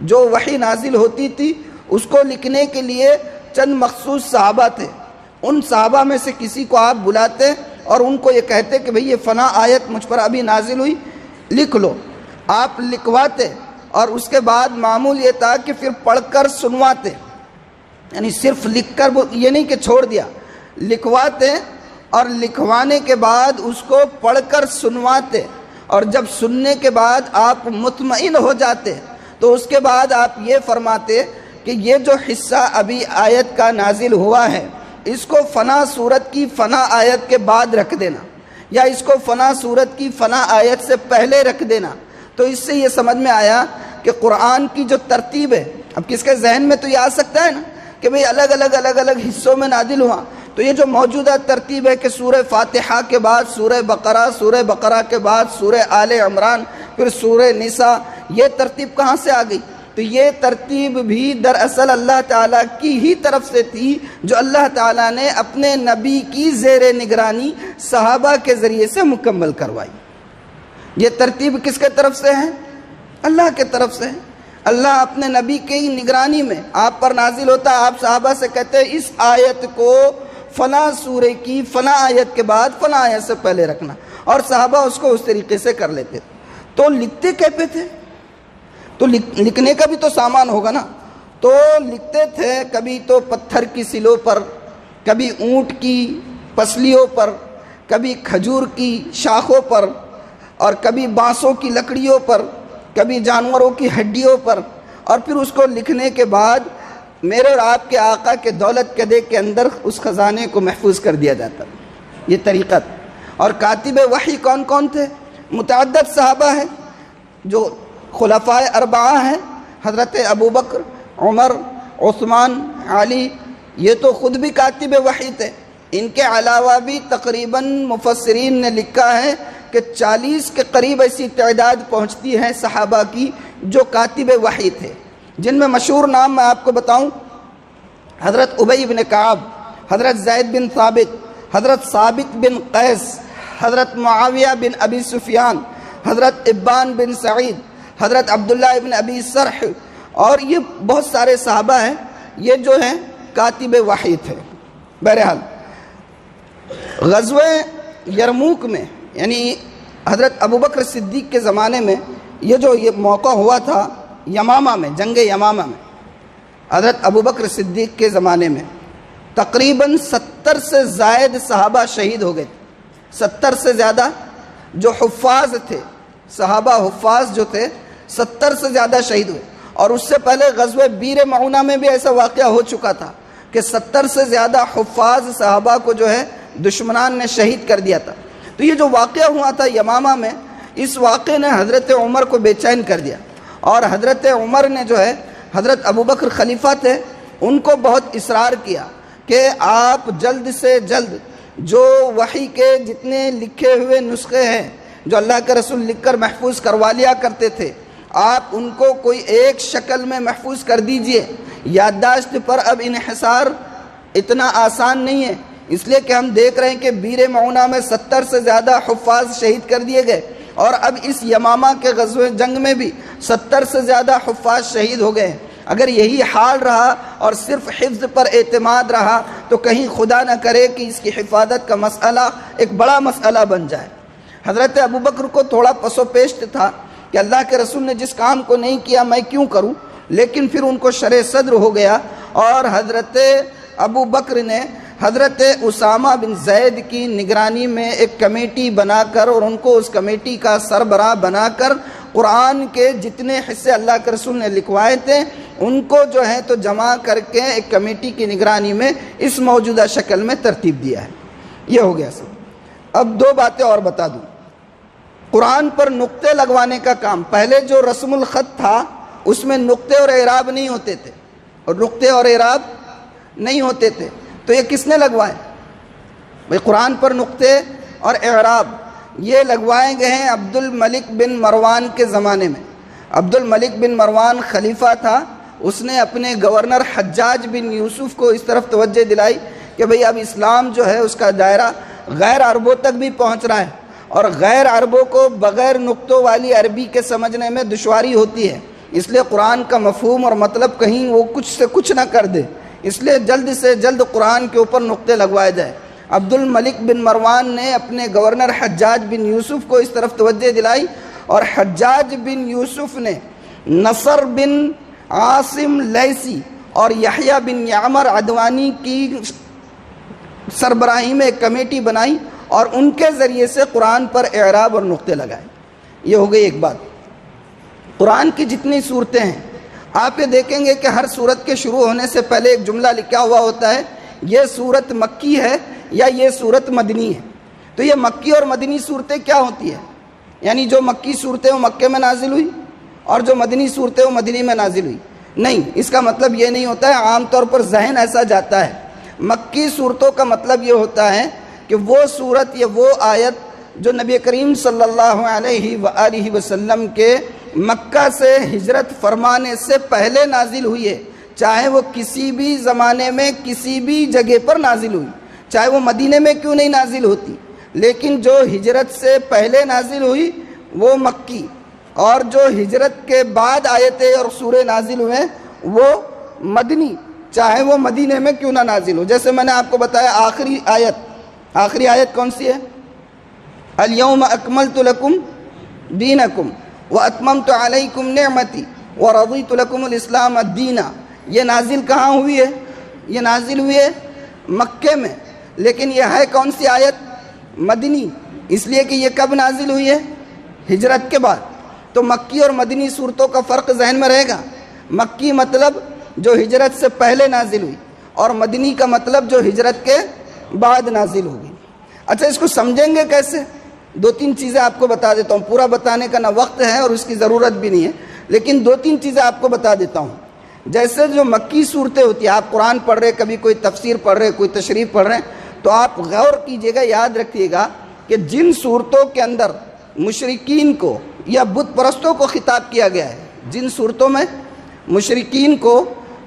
جو وحی نازل ہوتی تھی اس کو لکھنے کے لیے چند مخصوص صحابہ تھے، ان صحابہ میں سے کسی کو آپ بلاتے اور ان کو یہ کہتے کہ بھئی یہ فلاں آیت مجھ پر ابھی نازل ہوئی، لکھ لو۔ آپ لکھواتے اور اس کے بعد معمول یہ تھا کہ پھر پڑھ کر سنواتے، یعنی صرف لکھ کر یہ نہیں کہ چھوڑ دیا، لکھواتے اور لکھوانے کے بعد اس کو پڑھ کر سنواتے، اور جب سننے کے بعد آپ مطمئن ہو جاتے تو اس کے بعد آپ یہ فرماتے کہ یہ جو حصہ ابھی آیت کا نازل ہوا ہے اس کو فلاں سورت کی فلاں آیت کے بعد رکھ دینا، یا اس کو فلاں سورت کی فلاں آیت سے پہلے رکھ دینا۔ تو اس سے یہ سمجھ میں آیا کہ قرآن کی جو ترتیب ہے، اب کس کے ذہن میں تو یہ آ سکتا ہے نا کہ بھئی الگ الگ حصوں میں نازل ہوا، تو یہ جو موجودہ ترتیب ہے کہ سورہ فاتحہ کے بعد سورہ بقرہ کے بعد سورہ آل عمران، پھر سورہ نساء، یہ ترتیب کہاں سے آ گئی؟ تو یہ ترتیب بھی دراصل اللہ تعالیٰ کی ہی طرف سے تھی، جو اللہ تعالیٰ نے اپنے نبی کی زیر نگرانی صحابہ کے ذریعے سے مکمل کروائی۔ یہ ترتیب کس کے طرف سے ہے؟ اللہ کے طرف سے ہے۔ اللہ اپنے نبی کی نگرانی میں آپ پر نازل ہوتا، آپ صحابہ سے کہتے ہیں اس آیت کو فلاں سورے کی فلاں آیت کے بعد فلاں آیت سے پہلے رکھنا، اور صحابہ اس کو اس طریقے سے کر لیتے۔ تو لکھتے کیسے تھے؟ تو لکھنے کا بھی تو سامان ہوگا نا، تو لکھتے تھے کبھی تو پتھر کی سلوں پر، کبھی اونٹ کی پسلیوں پر، کبھی کھجور کی شاخوں پر، اور کبھی بانسوں کی لکڑیوں پر، کبھی جانوروں کی ہڈیوں پر، اور پھر اس کو لکھنے کے بعد میرے اور آپ کے آقا کے دولت کدے کے اندر اس خزانے کو محفوظ کر دیا جاتا۔ یہ طریقہ تھا۔ اور کاتب وحی کون کون تھے؟ متعدد صحابہ ہیں، جو خلفائے اربعہ ہیں، حضرت ابوبکر، عمر، عثمان، علی، یہ تو خود بھی کاتب وحی تھے۔ ان کے علاوہ بھی تقریباً مفسرین نے لکھا ہے کہ 40 کے قریب ایسی تعداد پہنچتی ہے صحابہ کی جو کاتب وحی تھے، جن میں مشہور نام میں آپ کو بتاؤں، حضرت ابی بن کعب، حضرت زید بن ثابت، حضرت ثابت بن قیس، حضرت معاویہ بن ابی سفیان، حضرت ابان بن سعید، حضرت عبداللہ ابن ابی سرح، اور یہ بہت سارے صحابہ ہیں، یہ جو ہیں کاتب وحی تھے۔ بہرحال غزوہ یرموک میں، یعنی حضرت ابوبکر صدیق کے زمانے میں یہ موقع ہوا تھا یمامہ میں، جنگ یمامہ میں، حضرت ابوبکر صدیق کے زمانے میں تقریباً 70 سے زائد صحابہ شہید ہو گئے۔ 70 سے زیادہ جو حفاظ تھے، صحابہ حفاظ جو تھے، 70 سے زیادہ شہید ہوئے۔ اور اس سے پہلے غزوہ بیر معونہ میں بھی ایسا واقعہ ہو چکا تھا کہ 70 سے زیادہ حفاظ صحابہ کو جو ہے دشمنان نے شہید کر دیا تھا۔ تو یہ جو واقعہ ہوا تھا یمامہ میں، اس واقعے نے حضرت عمر کو بے چین کر دیا، اور حضرت عمر نے جو ہے، حضرت ابوبکر خلیفہ تھے، ان کو بہت اصرار کیا کہ آپ جلد سے جلد جو وحی کے جتنے لکھے ہوئے نسخے ہیں جو اللہ کے رسول لکھ کر محفوظ کروا لیا کرتے تھے، آپ ان کو کوئی ایک شکل میں محفوظ کر دیجئے۔ یادداشت پر اب انحصار اتنا آسان نہیں ہے، اس لیے کہ ہم دیکھ رہے ہیں کہ بیر معونہ میں 70 سے زیادہ حفاظ شہید کر دیے گئے، اور اب اس یمامہ کے غزوہ جنگ میں بھی 70 سے زیادہ حفاظ شہید ہو گئے ہیں۔ اگر یہی حال رہا اور صرف حفظ پر اعتماد رہا تو کہیں خدا نہ کرے کہ اس کی حفاظت کا مسئلہ ایک بڑا مسئلہ بن جائے۔ حضرت ابوبکر کو تھوڑا پس و پیش تھا کہ اللہ کے رسول نے جس کام کو نہیں کیا میں کیوں کروں، لیکن پھر ان کو شرح صدر ہو گیا، اور حضرت ابوبکر نے حضرت اسامہ بن زید کی نگرانی میں ایک کمیٹی بنا کر، اور ان کو اس کمیٹی کا سربراہ بنا کر قرآن کے جتنے حصے اللہ کے رسول نے لکھوائے تھے ان کو جو ہے تو جمع کر کے ایک کمیٹی کی نگرانی میں اس موجودہ شکل میں ترتیب دیا ہے۔ یہ ہو گیا سب۔ اب دو باتیں اور بتا دوں۔ قرآن پر نقطے لگوانے کا کام، پہلے جو رسم الخط تھا اس میں نقطے اور اعراب نہیں ہوتے تھے، اور نقطے اور اعراب نہیں ہوتے تھے، تو یہ کس نے لگوائے؟ بھئی قرآن پر نقطے اور اعراب یہ لگوائے گئے ہیں عبد الملک بن مروان کے زمانے میں۔ عبد الملک بن مروان خلیفہ تھا، اس نے اپنے گورنر حجاج بن یوسف کو اس طرف توجہ دلائی کہ بھئی اب اسلام جو ہے اس کا دائرہ غیر عربوں تک بھی پہنچ رہا ہے، اور غیر عربوں کو بغیر نقطوں والی عربی کے سمجھنے میں دشواری ہوتی ہے، اس لیے قرآن کا مفہوم اور مطلب کہیں وہ کچھ سے کچھ نہ کر دے، اس لیے جلد سے جلد قرآن کے اوپر نقطے لگوائے جائے۔ عبد الملک بن مروان نے اپنے گورنر حجاج بن یوسف کو اس طرف توجہ دلائی، اور حجاج بن یوسف نے نصر بن عاصم لیسی اور یحییٰ بن یعمر عدوانی کی سربراہی میں ایک کمیٹی بنائی اور ان کے ذریعے سے قرآن پر اعراب اور نقطے لگائے۔ یہ ہو گئی ایک بات۔ قرآن کی جتنی صورتیں ہیں آپ یہ دیکھیں گے کہ ہر صورت کے شروع ہونے سے پہلے ایک جملہ لکھا ہوا ہوتا ہے، یہ صورت مکی ہے یا یہ صورت مدنی ہے۔ تو یہ مکی اور مدنی صورتیں کیا ہوتی ہیں؟ یعنی جو مکی صورتیں وہ مکے میں نازل ہوئی اور جو مدنی صورتیں وہ مدنی میں نازل ہوئی؟ نہیں، اس کا مطلب یہ نہیں ہوتا ہے۔ عام طور پر ذہن ایسا جاتا ہے، مکی صورتوں کا مطلب یہ ہوتا ہے کہ وہ صورت یا وہ آیت جو نبی کریم صلی اللہ علیہ وآلہ وسلم کے مکہ سے ہجرت فرمانے سے پہلے نازل ہوئی ہے، چاہے وہ کسی بھی زمانے میں کسی بھی جگہ پر نازل ہوئی، چاہے وہ مدینے میں کیوں نہیں نازل ہوتی، لیکن جو ہجرت سے پہلے نازل ہوئی وہ مکی، اور جو ہجرت کے بعد آیتیں اور سورے نازل ہوئے وہ مدنی، چاہے وہ مدینے میں کیوں نہ نازل ہو۔ جیسے میں نے آپ کو بتایا آخری آیت کون سی ہے؟ الیوم اکملت لکم دینکم واتممت علیکم نعمتی ورضیت لکم الاسلام دینا۔ یہ نازل کہاں ہوئی ہے؟ یہ نازل ہوئی ہے مکے میں، لیکن یہ ہے کون سی آیت؟ مدنی، اس لیے کہ یہ کب نازل ہوئی ہے؟ ہجرت کے بعد۔ تو مکی اور مدنی صورتوں کا فرق ذہن میں رہے گا۔ مکی مطلب جو ہجرت سے پہلے نازل ہوئی، اور مدنی کا مطلب جو ہجرت کے بعد نازل ہوگی۔ اچھا، اس کو سمجھیں گے کیسے؟ دو تین چیزیں آپ کو بتا دیتا ہوں، پورا بتانے کا نہ وقت ہے اور اس کی ضرورت بھی نہیں ہے، لیکن دو تین چیزیں آپ کو بتا دیتا ہوں۔ جیسے جو مکی صورتیں ہوتی ہیں، آپ قرآن پڑھ رہے، کبھی کوئی تفسیر پڑھ رہے، کوئی تشریح پڑھ رہے ہیں، تو آپ غور کیجئے گا، یاد رکھیے گا کہ جن صورتوں کے اندر مشرکین کو یا بت پرستوں کو خطاب کیا گیا ہے، جن صورتوں میں مشرکین کو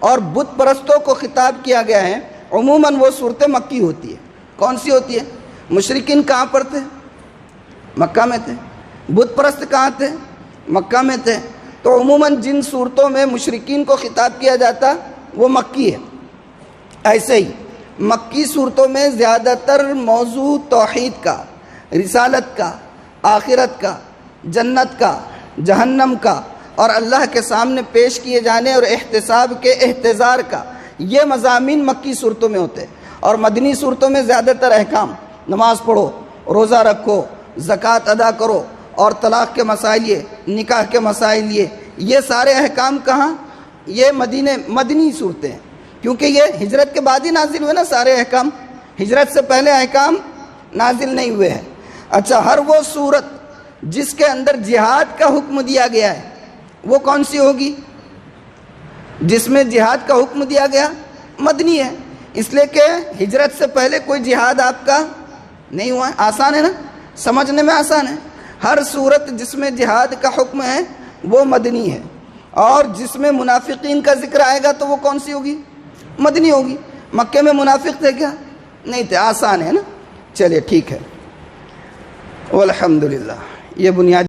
اور بت پرستوں کو خطاب کیا گیا ہے، عموماً وہ صورتیں مکی ہوتی ہے۔ کون سی ہوتی ہے؟ مشرکین کہاں پر تھے؟ مکہ میں تھے۔ بت پرست کہاں تھے؟ مکہ میں تھے۔ تو عموماً جن صورتوں میں مشرکین کو خطاب کیا جاتا وہ مکی ہے۔ ایسے ہی مکی صورتوں میں زیادہ تر موضوع توحید کا، رسالت کا، آخرت کا، جنت کا، جہنم کا، اور اللہ کے سامنے پیش کیے جانے اور احتساب کے احتضار کا، یہ مضامین مکی صورتوں میں ہوتے ہیں۔ اور مدنی صورتوں میں زیادہ تر احکام، نماز پڑھو، روزہ رکھو، زکوٰۃ ادا کرو، اور طلاق کے مسائل، یہ نکاح کے مسائل، یہ سارے احکام کہاں؟ یہ مدنی صورتیں ہیں، کیونکہ یہ ہجرت کے بعد ہی نازل ہوئے نا سارے احکام، ہجرت سے پہلے احکام نازل نہیں ہوئے ہیں۔ اچھا، ہر وہ صورت جس کے اندر جہاد کا حکم دیا گیا ہے وہ کون سی ہوگی؟ جس میں جہاد کا حکم دیا گیا مدنی ہے، اس لیے کہ ہجرت سے پہلے کوئی جہاد آپ کا نہیں ہوا ہے۔ آسان ہے نا، سمجھنے میں آسان ہے۔ ہر صورت جس میں جہاد کا حکم ہے وہ مدنی ہے، اور جس میں منافقین کا ذکر آئے گا تو وہ کون سی ہوگی؟ مدنی ہوگی۔ مکے میں منافق تھے کیا؟ نہیں تھے۔ آسان ہے نا۔ چلیے ٹھیک ہے، والحمدللہ۔ یہ بنیادی